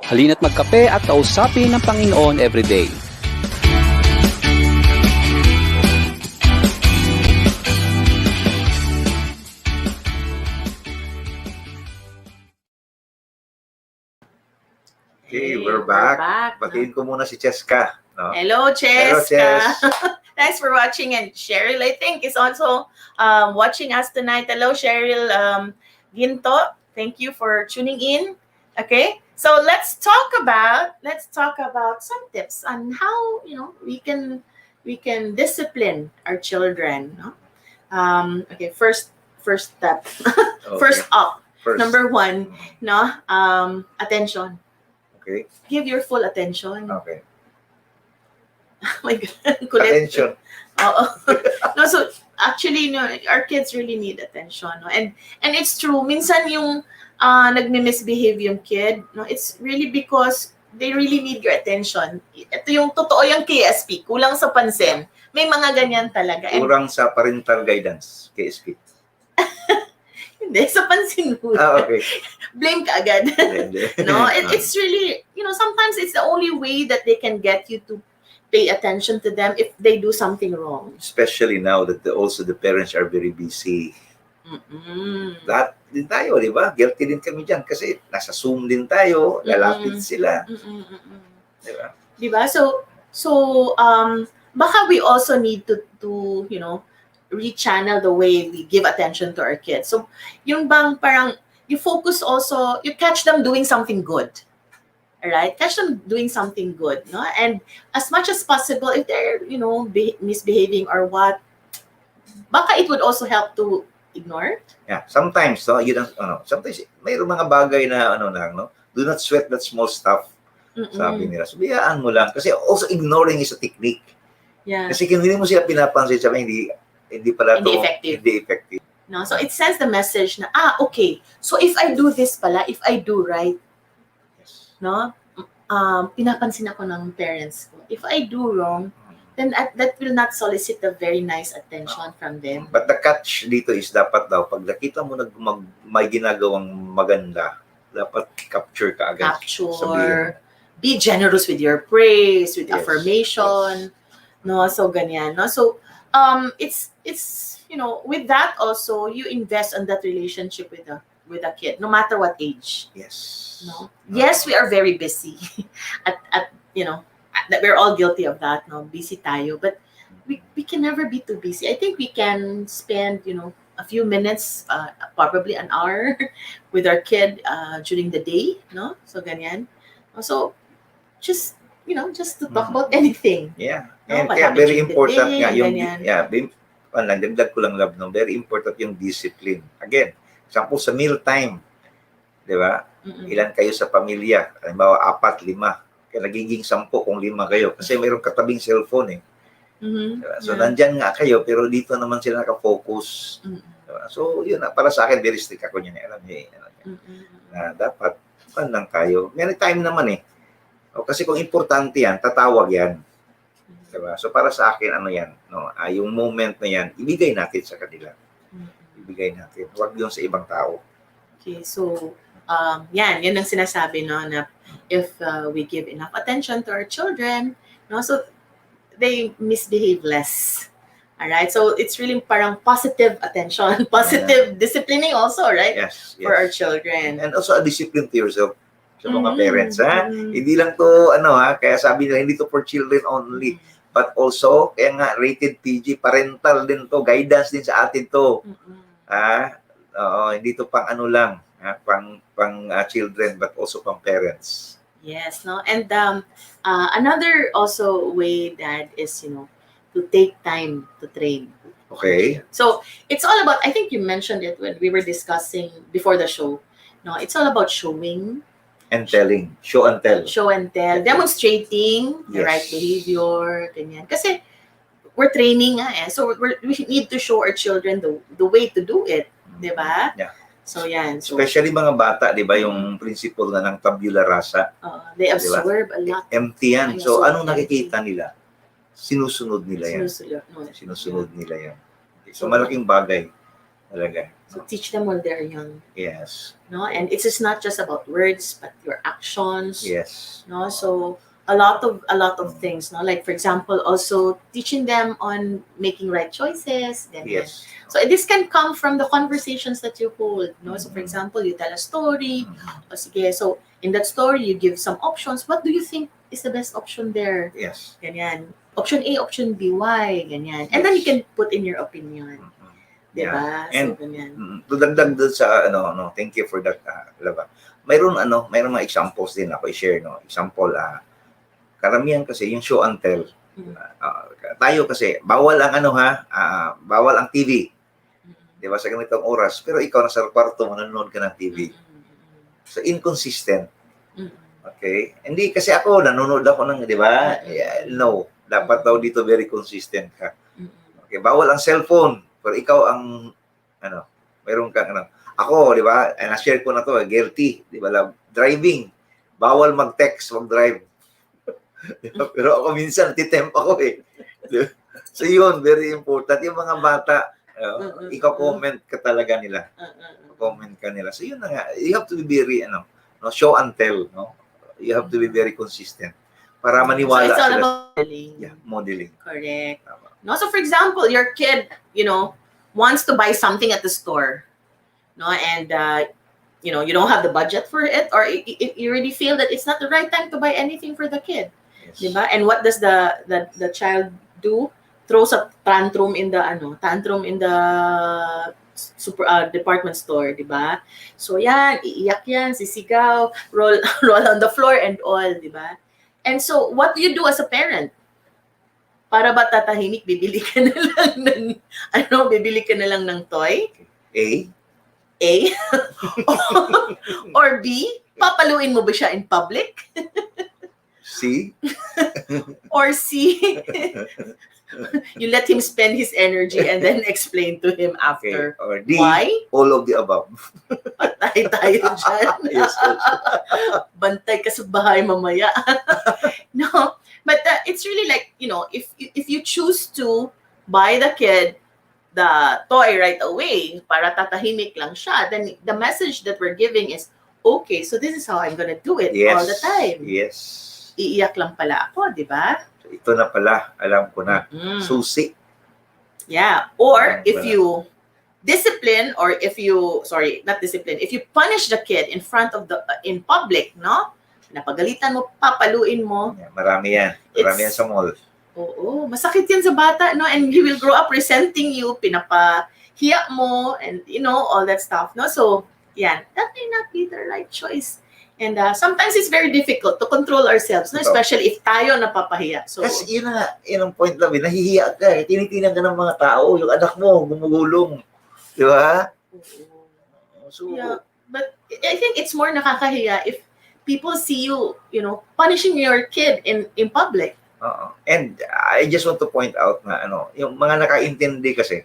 Halina't magkape at kausapin ng Panginoon everyday. Okay, we're back. Batiin ko muna si Cheska. No? Hello, Hello, Cheska. Ches. Thanks for watching. And Cheryl, I think, is also watching us tonight. Hello, Cheryl Ginto. Thank you for tuning in. Okay, so let's talk about some tips on how we can discipline our children. No? Okay, first step, Okay. first up, First. number one, no, attention. Okay. Give your full attention. Okay. Oh my God, kulit. Attention. Oo. No, so actually, our kids really need attention. No? And it's true. Minsan yung nagmi-misbehave yung kid, no, it's really because they really need your attention. Ito yung totoo yung KSP, kulang sa pansin. May mga ganyan talaga. And Kurang sa parental guidance, KSP. hindi, sa pansin mo. Okay. Blame ka agad. Hindi. No, it's really, sometimes it's the only way that they can get you to pay attention to them if they do something wrong. Especially now that also the parents are very busy. Lahat din tayo, di ba? Guilty din kami dyan kasi nasa Zoom din tayo, lalapit sila. Di ba? Di ba? So baka we also need to rechannel the way we give attention to our kids. So, yung bang parang, you focus also, you catch them doing something good. Alright? Catch them doing something good. No? And as much as possible, if they're, misbehaving or what, baka it would also help to ignore. Yeah, sometimes, no, sometimes, mayroong mga bagay na, do not sweat that small stuff. Sabi nila. So, biyaan mo lang. Kasi also ignoring is a technique. Yeah. Kasi kung hindi mo siya pinapansin, sabi, hindi pala Hindi to, effective. Hindi effective. No? So it sends the message na, okay, so if I do this pala, if I do right, Yes. no? Pinapansin ako ng parents ko. If I do wrong, then that will not solicit the very nice attention from them. But the catch dito is dapat daw, pag nakita mo may ginagawang maganda, dapat capture ka agad. Capture. Be generous with your praise, with Yes, affirmation. No, so ganyan. No, so it's with that also you invest on that relationship with a kid, no matter what age. Yes. No. Yes, we are very busy. at that we're all guilty of that. No, busy tayo, but we can never be too busy. I think we can spend a few minutes, probably an hour, with our kid during the day. No, so ganyan. So just to talk about anything. Yeah. No, And what kaya happened very during the important day, nga yung ganyan. dagdag ko lang love no, very important yung discipline. Again, example sa meal time. 'Di ba? Ilan kayo sa pamilya? Halimbawa 4, 5. Kaya nagiging 10 kung 5 kayo kasi mayroong katabing cellphone eh. Diba? So nandyan nga kayo pero dito naman sila naka-focus. Diba? So yun para sa akin very strict ako niyan. Alam niyo na dapat lang tayo. May time naman eh. Kasi kung importante yan, tatawag yan. Diba? So para sa akin, yan, yung moment na yan, ibigay natin sa kanila. Ibigay natin. Huwag yung sa ibang tao. Okay, so, yan ang sinasabi, na if we give enough attention to our children, so they misbehave less. Alright, so it's really parang positive attention, positive disciplining also, right? Yes. For our children. And also a discipline to yourself sa mga parents, ha? Hindi lang to, kaya sabi nila, hindi to for children only. But also, kaya nga, rated PG, parental din to, guidance din sa atin to. Hindi to pang lang, pang children, but also pang parents. Yes, no? And another also way that is, to take time to train. Okay. So, it's all about, I think you mentioned it when we were discussing before the show, it's all about showing. And telling. Show and tell. Show and tell. Demonstrating the right behavior. Ganyan. Kasi we're training So we need to show our children the way to do it. Diba? Yeah. So yan. So, especially mga bata, di ba, yung principle na ng tabula rasa. They absorb a lot. Empty yan. So, So anong nakikita nila? Sinusunod nila yan. Sinusunod Sinusunod nila yan. So, malaking bagay Talaga. So teach them when they're young, Yes. no? And it's just not just about words, but your actions, Yes. no? So a lot of things, no? Like for example, also teaching them on making right choices, ganyan. Yes. So this can come from the conversations that you hold, no? So for example, you tell a story, o sige, so in that story you give some options. What do you think is the best option there? Yes. Ganyan. Option A, option B, why? Ganyan. And then you can put in your opinion. Diba? And So, ganyan. to dagdag doon sa thank you for that, Lava. Mayroon mga examples din ako i-share, no. Example, karamihan kasi yung show and tell. Tayo kasi bawal ang bawal ang TV. 'Di ba, sa ganitong oras, pero ikaw nasa kwarto manonood ka ng TV. So inconsistent. Okay? Hindi kasi ako nanonood ako ng, 'di ba? No, dapat daw dito very consistent ka. Okay, bawal ang cellphone, pero ikaw ang mayroon kang ako, 'di ba? Na-share ko na to, guilty, 'di ba? Driving. Bawal mag-text, mag-drive. Pero ako minsan titemp ako eh. So yun, very important. Yung mga bata, ikaw comment ka talaga nila. Comment ka nila. So yun na nga, you have to be very, show and tell, no? You have to be very consistent para maniwala So it's all sila. about modeling. Yeah, modeling. Correct. No, so for example, your kid, wants to buy something at the store, no, and you don't have the budget for it, or you really feel that it's not the right time to buy anything for the kid. Yes. Diba? And what does the child do? Throws a tantrum in the department store, diba? So yan, iiyak yan, sisigaw, roll on the floor and all, diba? And so what do you do as a parent? Para ba tatahimik, bibili ka na lang ng toy? A? Or B? Papaluin mo ba siya in public? C? Or C? You let him spend his energy and then explain to him after. Okay. Or D? Why? All of the above. Patay tayo dyan. Yes. Bantay ka sa bahay mamaya. No, but it's really like, if you choose to buy the kid the toy right away para tatahimik lang siya, then the message that we're giving is, okay, so this is how I'm gonna do it all the time. Yes. Iiyak lang pala ako, di ba? Ito na pala, alam ko na. Susi. Yeah. Or if you discipline, or if you punish the kid in public, no? Napagalitan mo, papaluin mo. Yeah, marami yan. Marami yan sa mall. Oo, masakit yan sa bata, no? And he will grow up resenting you, pinapahiya mo, and all that stuff, no? So, yan, that may not be the right choice. And sometimes it's very difficult to control ourselves, no? Especially if tayo napapahiya. So, kasi yun ang point lang, nahihiya ka eh. Tinitingnan ka ng mga tao, yung anak mo, gumugulong. Di ba? So, yeah, but I think it's more nakakahiya if people see you, punishing your kid in public. And I just want to point out na yung mga nakaintindi kasi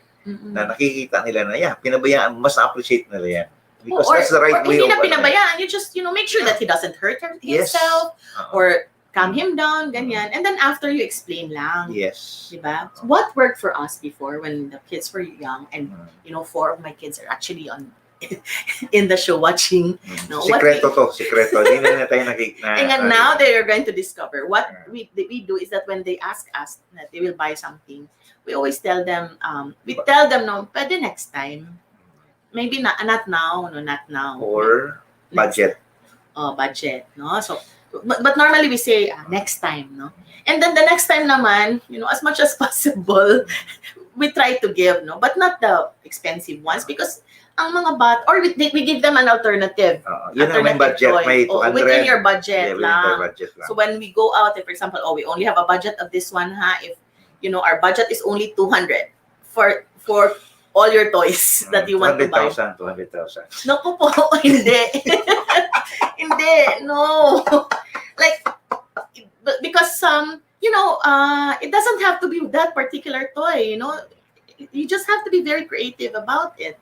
na nakikita nila na pinabayaan, mas na-appreciate nila yan. Because that's the right way of... Or hindi na of pinabayaan, you just, make sure that he doesn't hurt himself, or calm him down, ganyan. And then after, you explain lang. Yes. Diba? What worked for us before when the kids were young, and, 4 of my kids are actually in the show watching. No, Sikreto. Hindi na tayo nakikita. And now they are going to discover what we do is that when they ask us that they will buy something, we always tell them, no, pwede next time. Maybe not now, not now. Or budget. Budget, no? So, but normally we say next time, no? And then the next time naman, as much as possible, we try to give, no? But not the expensive ones, because ang mga or we give them an alternative. Yun ang may budget, toy. May 200. Within your budget, lang. Budget lang. So when we go out, for example, we only have a budget of this one, if our budget is only 200 for all your toys that you want to buy. 200,000. Naku po, hindi. Hindi, no. Like, because, it doesn't have to be that particular toy, You just have to be very creative about it.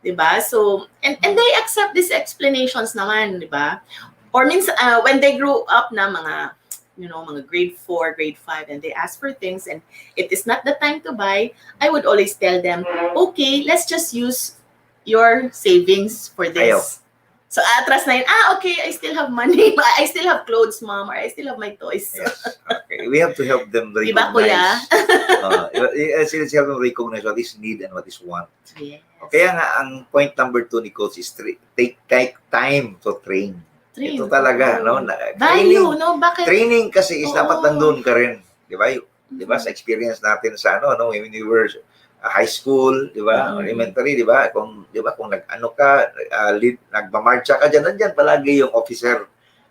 Diba? So, and they accept these explanations naman, diba? Or means, when they grow up na mga mga grade 4, grade 5, and they ask for things and it is not the time to buy, I would always tell them, okay, let's just use your savings for Ayaw. this. So atras na yun, okay, I still have money. I still have clothes, mom, or I still have my toys. Yes. Okay. We have to help them Diba, kuya? recognize. Let's help them recognize what is need and what is want. Yes. Kaya nga, ang point number 2 ni Coach is take time to train. Ito talaga, no? Value, no? Bakit? Training kasi is dapat Oo. nandun ka rin. Di ba? Di ba? Sa experience natin sa when we were high school, di ba? Elementary, di ba? Kung nag-ano ka, nagmamarcha ka dyan, nandyan palagi yung officer.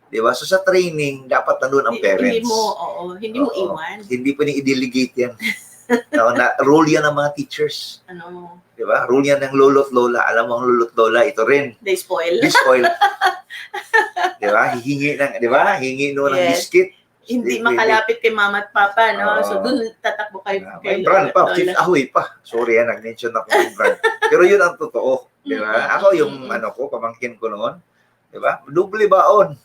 Di ba? So sa training, dapat nandun ang parents. Hindi mo iwan. Hindi pwedeng i-delegate yan. Rule yan ng mga teachers. Di ba? Rule yan ng lolo't lola. Alam mo ang lolo't lola, ito rin. They spoil. Di ba? Hingi no ng biscuit. Hindi makalapit kay mama at papa, no? So, dun tatakbo kayo May brand pa. Chief Ahoy pa. Sorry, nag-mention ako ng brand. Pero yun ang totoo. Di ba? Ako yung, pamangkin ko noon. Di ba? Double baon.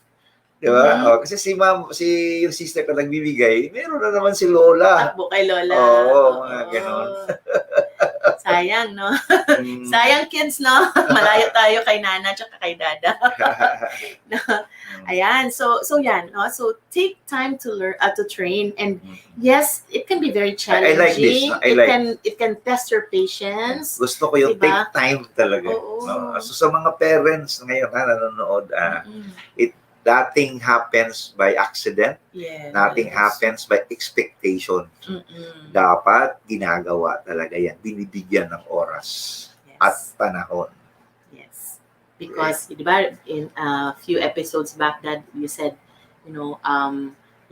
Di ba? Kasi yung sister ko nagbibigay, meron na naman si Lola. Takbo kay Lola. Mga ganon. Sayang, no? Sayang, kids, no? Malayo tayo kay Nana at kay Dada. Ayan. So yan, no? So take time to learn, to train. And yes, it can be very challenging. I like this. It can test your patience. Gusto ko yung Diba? take time talaga. No? So sa mga parents ngayon na nanonood, nothing happens by accident. Yes. Nothing happens by expectation. Dapat ginagawa talaga yan. Binibigyan ng oras at panahon. Yes. Because, di ba, in a few episodes back that you said,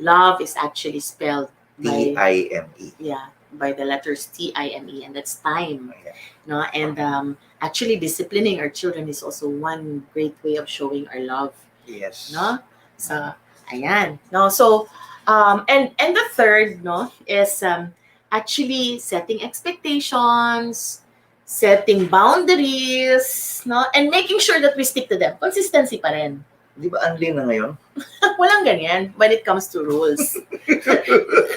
love is actually spelled by T-I-M-E. Yeah, by the letters T-I-M-E, and that's time. Yeah. No, and actually disciplining our children is also one great way of showing our love. Yes. No? So, ayan. No, so, and the third, no, is actually setting expectations, setting boundaries, no, and making sure that we stick to them. Consistency pa rin. Di ba unli na ngayon? Walang ganyan when it comes to rules.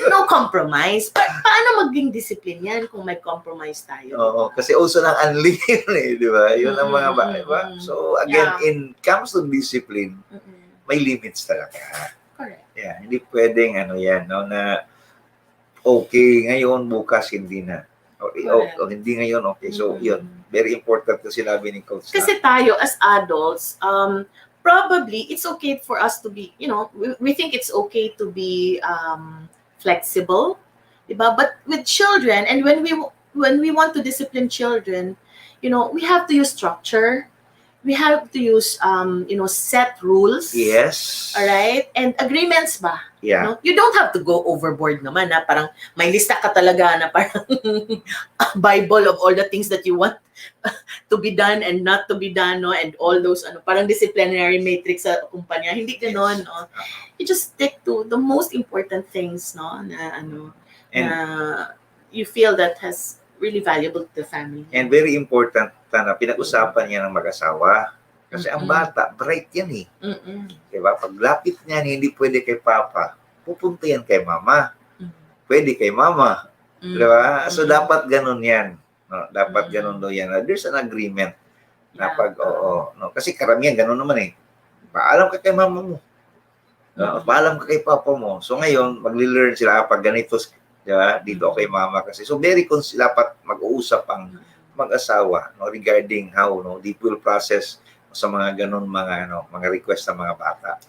No compromise. Paano maging discipline yan kung may compromise tayo? Oo, kasi also ng unli yun di ba? Yun ang mga di ba? So again, in comes to discipline, may limits talaga. Correct. Yeah, hindi pwedeng na okay ngayon, bukas hindi na. O hindi ngayon, okay. So yun, very important na sinabi ni Coach. Kasi tayo as adults, probably it's okay for us to be, we think it's okay to be flexible, diba? But with children, and when we want to discipline children, we have to use structure. We have to use, set rules. Yes. All right? And agreements ba? Yeah. You don't have to go overboard naman, na parang may lista ka talaga na parang a Bible of all the things that you want to be done and not to be done, no? And all those, parang disciplinary matrix sa kumpanya. Hindi ganon, no? You just stick to the most important things, no? Na you feel that has really valuable to the family. And very important na pinag-usapan niya ng mag-asawa. Kasi ang bata, bright yan eh. Diba? Paglapit niya, hindi pwede kay papa. Pupunta yan kay mama. Pwede kay mama. Diba? So, dapat ganun yan. No? Dapat ganun do yan. There's an agreement. Na pag, no? Kasi karamihan, ganun naman eh. Paalam ka kay mama mo. No? Paalam ka kay papa mo. So, ngayon, magli-learn sila pag ganito, diba? Dito kay mama kasi. So, dapat mag-uusap ang mag-asawa, no, regarding how, no, they will process sa mga ganun mga request ng mga bata.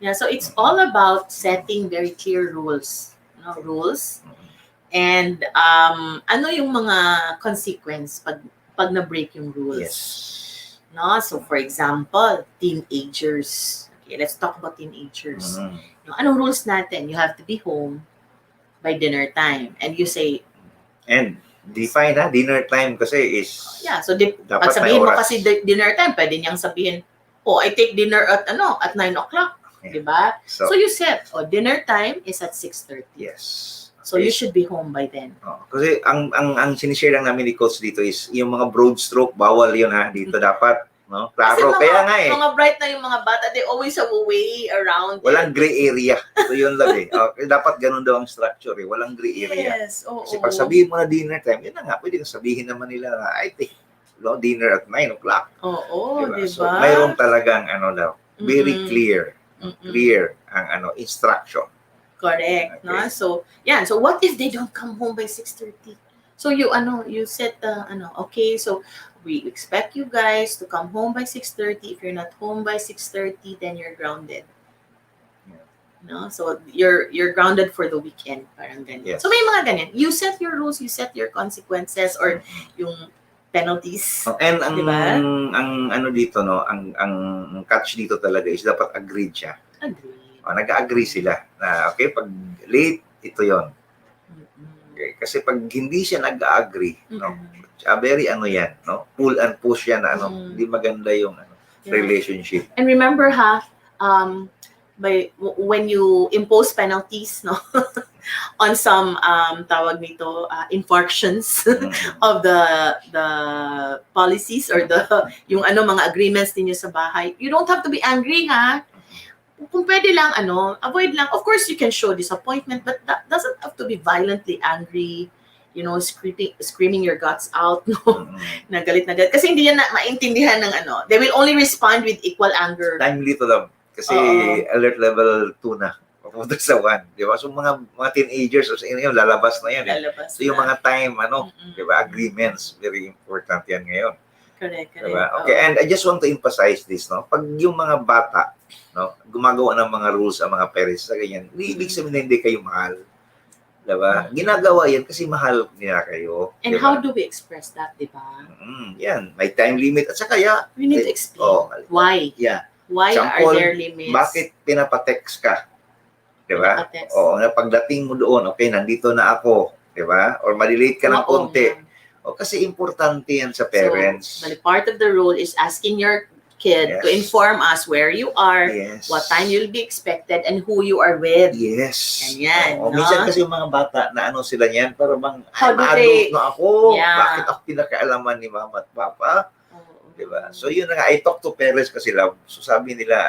Yeah, so it's all about setting very clear rules, rules. And ano yung mga consequence pag na-break yung rules. Yes. No, so for example, teenagers. Okay, let's talk about teenagers. Anong rules natin? You have to be home by dinner time. And you say, and define dinner time kasi is so pag sabihin mo kasi dinner time, pwede niyang sabihin, I take dinner at 9 o'clock, diba? So you set, dinner time is at 6:30. Yes. So you should be home by then. Kasi ang sinishare lang namin ni Coach dito is yung mga broad stroke, bawal yun dito dapat No? Kasi Klaro. Kaya nga eh. mga bright na yung mga bata, they always have a way around Walang it. gray area. So yun lang eh. Dapat ganun daw ang structure eh. Walang gray area. Yes, oo. Kasi pag sabihin mo na dinner time, yun na nga, pwede kang sabihin naman nila na, ay, dinner at 9 o'clock. Oo, Diba? diba? So, mayroon talagang, very clear ang instruction. Correct, no? Okay. So, yeah. So, what if they don't come home by 6:30? So, you set okay, so we expect you guys to come home by 6:30. If you're not home by 6:30, then you're grounded. Yeah. No? So, you're grounded for the weekend. Parang ganyan. Yes. So, may mga ganyan. You set your rules, you set your consequences, or yung penalties. And ang Diba? dito ang catch dito talaga is dapat agreed siya. Agree. Nag-agree sila na okay pag late ito 'yon. Okay, kasi pag hindi siya nag-agree, very yan, no? Pull and push yan na hindi maganda yung relationship. And remember when you impose penalties, no, on some tawag nito infractions of the policies or yung mga agreements ninyo sa bahay, you don't have to be angry, ha. Kung pwede lang avoid lang. Of course you can show disappointment, but that doesn't have to be violently angry, screaming your guts out, no. Na galit na galit kasi hindi yan maintindihan ng they will only respond with equal anger. Timely to them. Kasi alert level 2 na. Papunta sa 1. Di ba? So mga teenagers, so yun, lalabas na yan. Lalabas So yung na. mga time, di ba? Agreements, very important yan ngayon. Correct. Diba? Okay, and I just want to emphasize this, no? Pag yung mga bata, no, gumagawa ng mga rules ang mga parents sa ganyan, ibig sabihin na hindi kayo mahal. Diba? Ginagawa yan kasi mahal nila kayo. And diba? how do we express that, di ba? Yan, may time limit. At saka, We need to explain why. Yeah. Why Example, are there limits? Bakit pinapatext ka? Diba? Pinapatext. O, na pagdating mo doon, okay, nandito na ako. Diba? Or malilate ka ng konti. O, kasi importante yan sa parents. So, part of the rule is asking your kid to inform us where you are, what time you'll be expected, and who you are with. Yes. Ganyan, no? Minsan kasi yung mga bata na sila niyan, para bang, they... na ako. Yeah. Bakit ako pinakaalaman ni mama at papa? Diba? So yun na nga, I talk to parents kasi so sabi nila,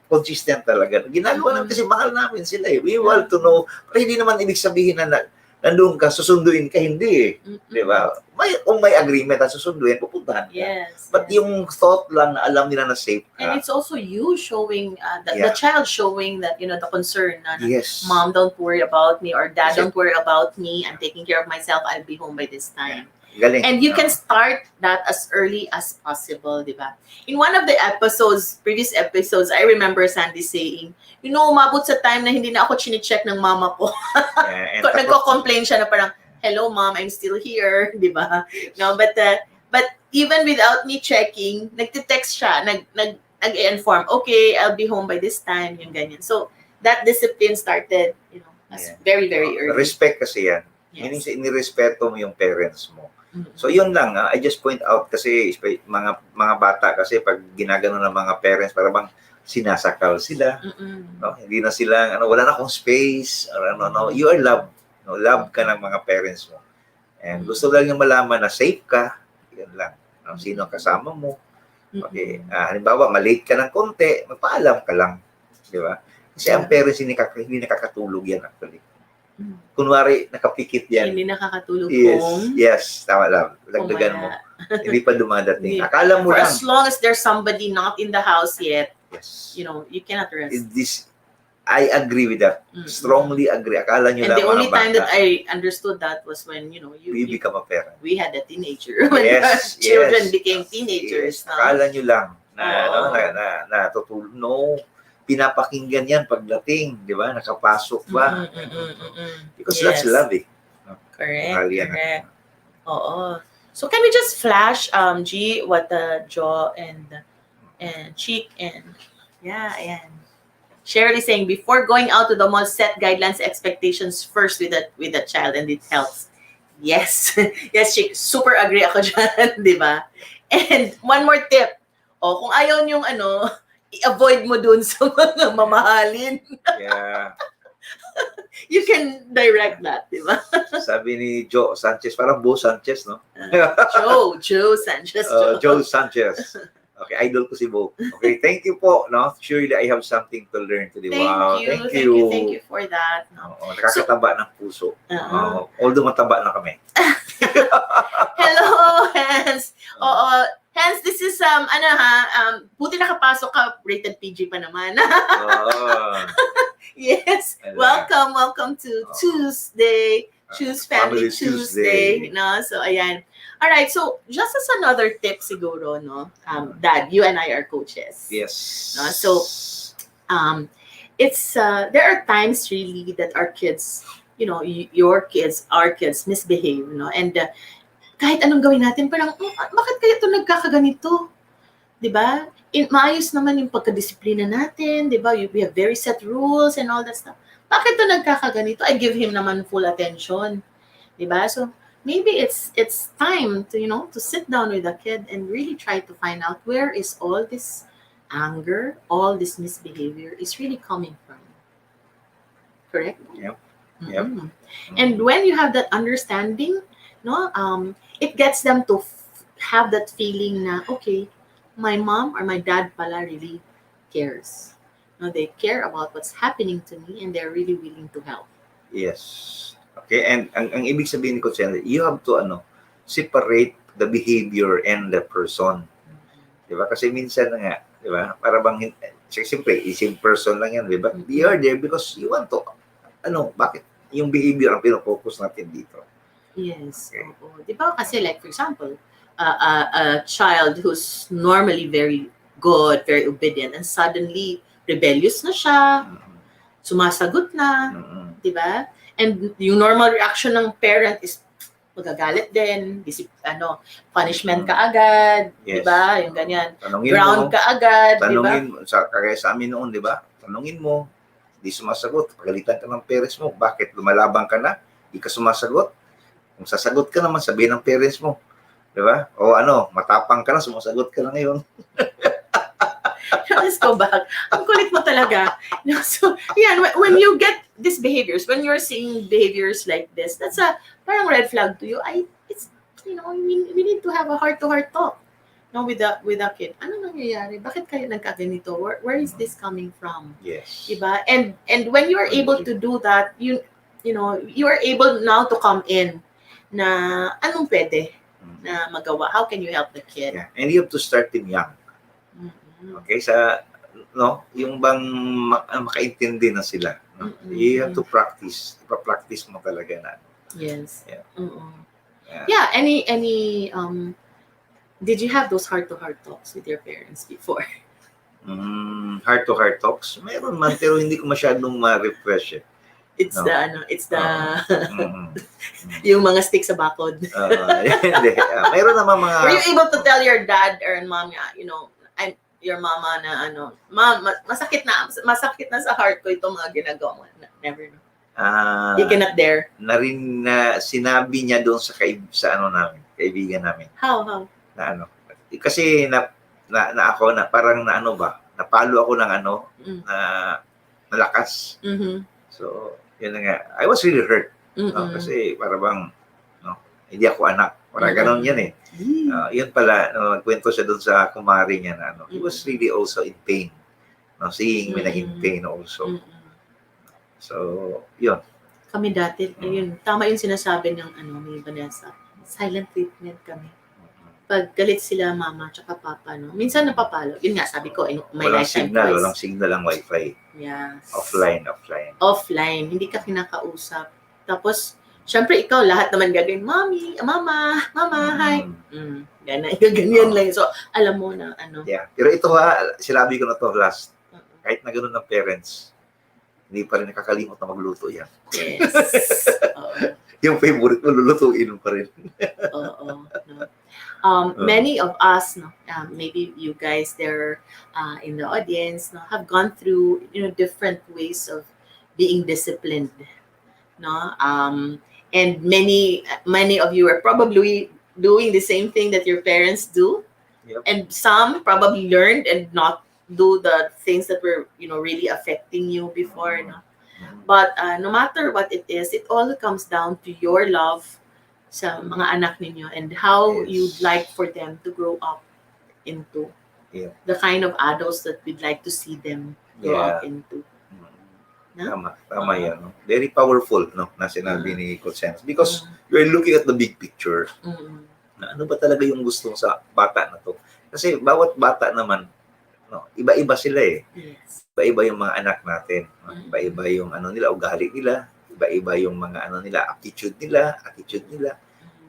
consistent talaga. Ginagawa namin kasi mahal namin sila eh. We want to know, pero hindi naman ibig sabihin na nandun ka, susunduin ka, hindi eh. Diba? Kung may agreement at susunduin, pupuntahan ka. Yes. But yung thought lang na alam nila na safe ka. And it's also you showing, the child showing that, the concern na mom, don't worry about me, or dad, don't worry about me, I'm taking care of myself, I'll be home by this time. Galing. And you can start that as early as possible, di ba? In one of the previous episodes, I remember Sandy saying, umabot sa time na hindi na ako chine-check ng mama ko. Nagko-complain siya na parang, hello mom, I'm still here, di ba? No, but even without me checking, nagte-text siya, nag-inform, okay, I'll be home by this time, yung ganyan. So, that discipline started, as very, very early. Respect kasi yan. Meaning inirespeto mo yung parents mo. So yun lang, I just point out kasi mga bata kasi pag ginagano ng mga parents para bang sinasakal sila, no? Hindi na sila wala na akong space or you are loved, no? Love ka ng mga parents mo. And gusto lang yung malaman na safe ka, yun lang. No? Sino ang kasama mo? Okay, halimbawa malate ka ng konti, magpaalam ka lang, di ba? Kasi ang parents hindi nakakatulog yan actually. Kunwari, nakapikit yan. Hindi nakakatulog Yes, tama lang. Lagdagan mo. Hindi pa dumadating. Akala mo For lang. as long as there's somebody not in the house yet, you cannot rest. I agree with that. Strongly agree. Akala nyo lang And the only mga time bata. that I understood that was when, you become a parent. we had a teenager. When children became teenagers. Yes. Akala nyo lang na tutulog. No. Pinapakinggan yan pagdating, di ba? Nakapasok ba? Because that's love eh. Correct. Oo. So can we just flash, G, what Jo and Chick and ayan. Shirley saying, before going out to the mall, set guidelines, expectations first with the child, and it helps. Yes. Yes, Chick. Super agree ako dyan, di ba? And one more tip. Kung ayaw niyong i-avoid mo dun sa mga mamahalin. Yeah. You can direct that, di ba? Sabi ni Joe Sanchez, parang Bo Sanchez, no? Joe Sanchez. Joe Sanchez. Okay, idol ko si Bo. Okay, thank you po, no? Surely I have something to learn today. Wow, thank you. Thank you for that. No? Oo, nakakataba ng puso. Although mataba na kami. Hello, Hans. Oo, Hans, this is buti nakapasok ka, rated PG pa naman. Yes. Welcome to Chooseday. Choose Family Tuesday. No? So, ayan. All right, so just as another tip siguro, no, Dad, you and I are coaches. Yes. No? So, it's there are times really that our kids, your kids, our kids misbehave, and kahit anong gawin natin, parang, bakit kaya ito nagkakaganito? Diba? Maayos naman yung pagkadisiplina natin, diba? We have very set rules and all that stuff. Bakit ito nagkakaganito? I give him naman full attention. Diba? So, maybe it's time to, to sit down with the kid and really try to find out where is all this anger, all this misbehavior is really coming from. Correct? Yep. Mm-hmm. And when you have that understanding, it gets them to have that feeling na, okay, my mom or my dad pala really cares. They care about what's happening to me and they're really willing to help. Yes. Okay, and ang ibig sabihin ko, you have to separate the behavior and the person. Diba? Kasi minsan nga, diba? Para bang, siyempre, isang person lang yan, diba? You are there because you want to, bakit yung behavior ang pinofocus natin dito? Yes. Okay. Diba? Kasi like, for example, a child who's normally very good, very obedient, and suddenly rebellious na siya, sumasagot na, diba? And yung normal reaction ng parent is magagalit din, punishment ka agad, yes. Diba? Yung ganyan. Tanungin ground mo, ka agad, tanungin diba? Kaya sa amin noon, diba? Tanungin mo, di sumasagot, pagalitan ka ng parents mo, bakit lumalabang ka na, di ka sumasagot? Kung sasagot ka naman, sabihin ng parents mo, diba? O matapang ka na, sumasagot ka na ngayon. Let's go back. Ang kulit mo talaga. So, yeah, when you get these behaviors, when you're seeing behaviors like this, that's a parang red flag to you. It's we need to have a heart-to-heart talk, with the kid. Ano nangyayari? Bakit kayo nagkaganito? Where is this coming from? Yes. Diba? And when you are able to do that, you are able now to come in na anong pwede na magawa. How can you help the kid? Yeah. And you have to start them young. Okay, yung bang makaintindi na sila. No? You have to practice. Ipa-practice mo talaga na. Yes. Yeah. Yeah. Any did you have those heart-to-heart talks with your parents before? Heart-to-heart talks? Meron man, pero hindi ko masyadong ma-refresh. It's the yung mga stick sa bakod. Hindi. Meron naman mga... Were you able to tell your dad or mom, your mama na Mom, masakit na sa heart ko itong mga ginagawa mo. Never know. You cannot dare. Sinabi niya doon sa namin, kaibigan namin. How? Na kasi ako parang napalo ako ng na malakas. So, yun nga. I was really hurt. Kasi para bang hindi ako anak. Parang ganon yan eh. Yun pala, nagkwento siya doon sa kumari niya na he was really also in pain. Seeing me na in pain also. So, yun. Kami dati, yun, tama yung sinasabi ng may Vanessa. Silent treatment kami. Pag galit sila mama tsaka papa, minsan napapalo. Yun nga, sabi ko, may lifetime twice. Walang signal ang wifi. Yes. Offline. Hindi ka kinakausap. Tapos, syempre ikaw, lahat naman gagawin, mama, hi. Ganyan lang. So, alam mo na, Yeah. Pero ito sinabi ko na to last. Kahit na ganun ng parents, hindi pa rin nakakalimot na magluto yan. Yes. Yung favorite mo, lulutuin mo pa rin. Many of us, maybe you guys there in the audience, have gone through, different ways of being disciplined. And many of you are probably doing the same thing that your parents do. Yep. And some probably learned and not do the things that were, really affecting you before. But no matter what it is, it all comes down to your love sa mga anak ninyo and how you'd like for them to grow up into Yeah. the kind of adults that we'd like to see them grow up into. No? Tama yan. No? Very powerful, no, na sinabi ni Coach Xenas. Because you're looking at the big picture. Na ano ba talaga yung gusto sa bata na to? Kasi bawat bata naman, no, iba-iba sila eh. Yes. Iba-iba yung mga anak natin. No? Iba-iba yung ano nila, ugali nila. Iba-iba yung mga ano nila, attitude nila.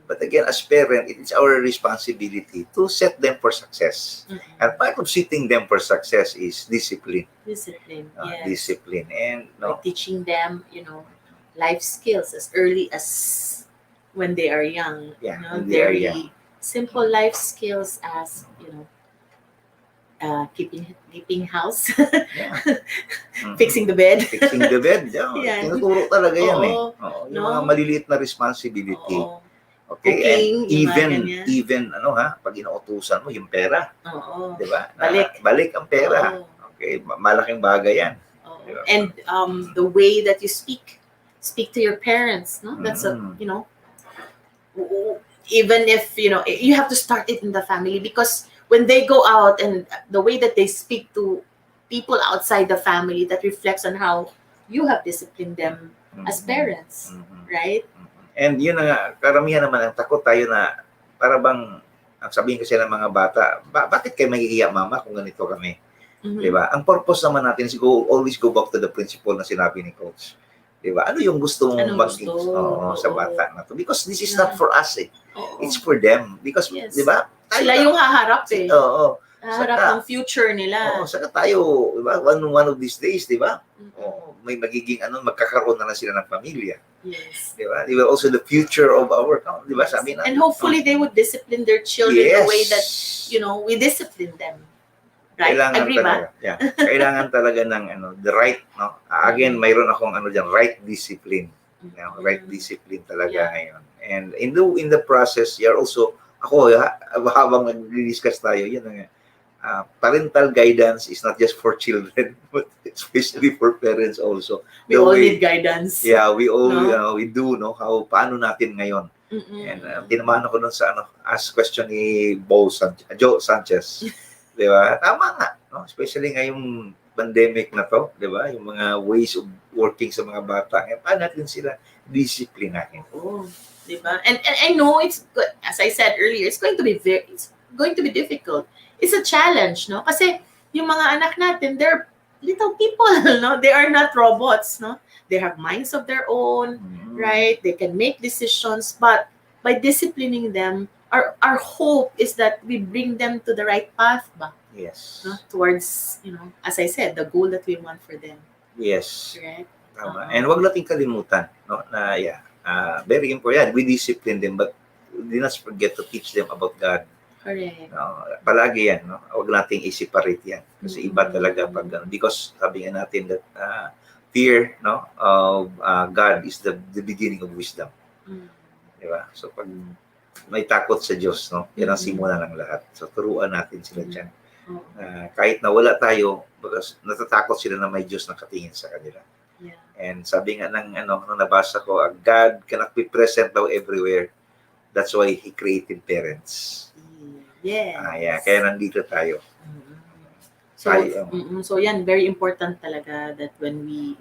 But again, as parent, it is our responsibility to set them for success. And part of setting them for success is discipline. Discipline, yes. Discipline. And By teaching them, life skills as early as when they are young. Yeah, when they are young. Simple life skills as, keeping house, fixing the bed. Fixing the bed. Yeah. Tinuturo talaga yan eh. Oo. Yung mga maliliit na responsibility. Oo. Okay, Cooking, and even pag inuutusan mo yung pera, Oo. 'di ba? Balik ang pera. Oo. Okay, malaking bagay 'yan. Oo. Diba? And the way that you speak to your parents, no? That's even if you have to start it in the family, because when they go out and the way that they speak to people outside the family, that reflects on how you have disciplined them as parents, right? And yun nga, karamihan naman ang takot tayo na para bang ang sabihin kasi ng mga bata, bakit kayo mahihiya mama kung ganito kami? Diba? Ang purpose naman natin is always go back to the principle na sinabi ni Coach. Diba? Ano yung gusto mong sa bata na to? Because this is not for us eh. It's for them. Because, diba? Sila yung haharap eh. Oo. Haharap ng future nila. Saka tayo, diba? One of these days, diba? May magiging magkakaroon na sila ng pamilya. Yes. Diba? They will also the future of our country. Diba? Sabi natin. And hopefully they would discipline their children the way that, we discipline them. Right? Kailangan Agree talaga. ba? Yeah. Kailangan talaga ng the right, no? Again, mayroon akong diyan, right discipline. Right discipline talaga ngayon. And in the process, you're also habang nag-discuss tayo, yun nga. Parental guidance is not just for children, but especially for parents also. We all need guidance. Yeah, we all we do paano natin ngayon. And tinamaan ako dun sa ask question ni Joe Sanchez. 'Di ba? Tama nga, no? Especially ngayong pandemic na to, 'di ba? Yung mga ways of working sa mga bata, paano natin sila disiplinahin. Oh, 'di ba? And I know it's good. As I said earlier, it's going to be difficult. It's a challenge, no? Kasi yung mga anak natin, they're little people, no? They are not robots, no? They have minds of their own, right? They can make decisions, but by disciplining them, our hope is that we bring them to the right path ba? Yes. No? Towards, as I said, the goal that we want for them. Yes. Right? Tama. And wag nating kalimutan, no? Na very important. We discipline them, but do not forget to teach them about God. Correct. No, palagi yan, no? Huwag nating i-separate yan. Kasi iba talaga pag because sabi nga natin that fear, no, of God is the beginning of wisdom. Di ba? So pag may takot sa Diyos, no, yan ang simula ng lahat. So turuan natin sila dyan. Kahit na wala tayo, because natatakot sila na may Diyos na katingin sa kanila. Yeah. And sabi nga nung nabasa ko, God cannot be present daw everywhere. That's why He created parents. Yes. Kaya nandito tayo. So yan, very important talaga that when we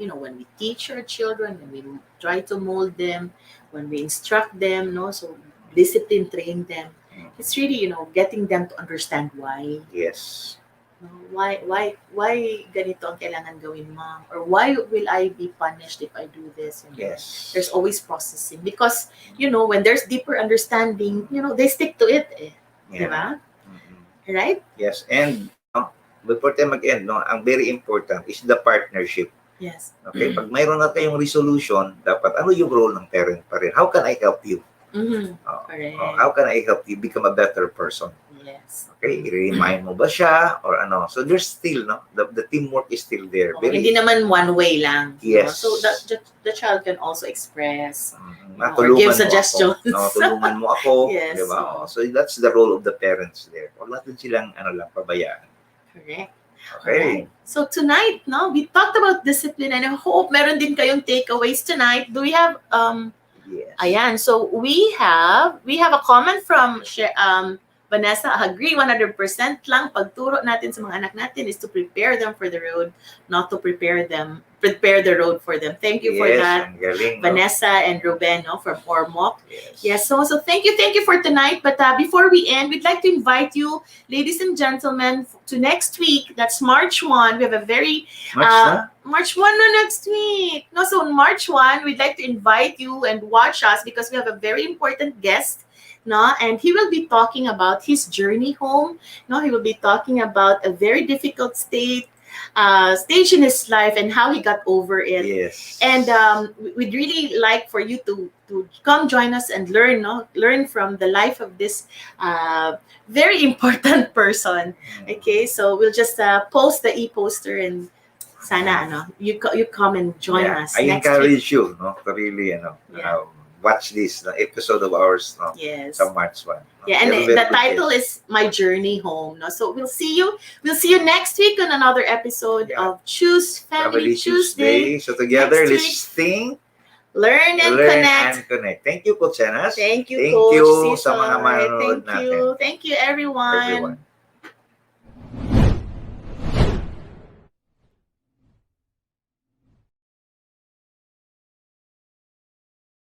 teach our children, when we try to mold them, when we instruct them, so discipline train them, it's really getting them to understand why. Yes. Why ganito ang kailangan gawin, mom? Or why will I be punished if I do this? Yes. There's always processing because when there's deeper understanding, they stick to it. Diba? Right? Yes. And before tayo mag-end, ang very important is the partnership. Yes. Okay? Pag mayroon na kayong resolution, dapat ano yung role ng parent pa rin? How can I help you? Correct. How can I help you become a better person? Yes. Okay? I-remind mo ba siya? Or ano? So there's still, the teamwork is still there. Hindi naman one way lang. Yes. So the child can also express or Tulungan give mo suggestions. ako. Tulungan mo ako. Yes. Diba? So that's the role of the parents there. Huwag natin silang pabayaan. Correct. Okay. So tonight, we talked about discipline, and I hope meron din kayong takeaways tonight. Do we have Yes. Ayan. So we have a comment from Vanessa, agree 100% lang. Pagturo natin sa mga anak natin is to prepare them for the road, not to prepare the road for them. Thank you for that, ang galing, no? Vanessa and Ruben, no, from Ormoc. Yes. Yes, so thank you for tonight. But before we end, we'd like to invite you, ladies and gentlemen, to next week. That's March 1. We have a very March 1 na next week. No, so on March 1, we'd like to invite you and watch us because we have a very important guest. No, and he will be talking about his journey home. No, he will be talking about a very difficult stage in his life and how he got over it. Yes. And we'd really like for you to come join us and learn from the life of this very important person. Okay, so we'll just post the e-poster and sana you come and join us. I next encourage week. you, no, to really, Yeah. watch this episode of ours, no, Yes. sa March 1. No? Yeah, and Very, the very good title guest. is My Journey Home. No, so we'll see you next week on another episode of Family Tuesday. So together, Next let's think, Learn and connect. Thank you, Coach Xenas. Thank you, Thank Coach you Sisoy. sa mga manonood natin. Thank you, everyone.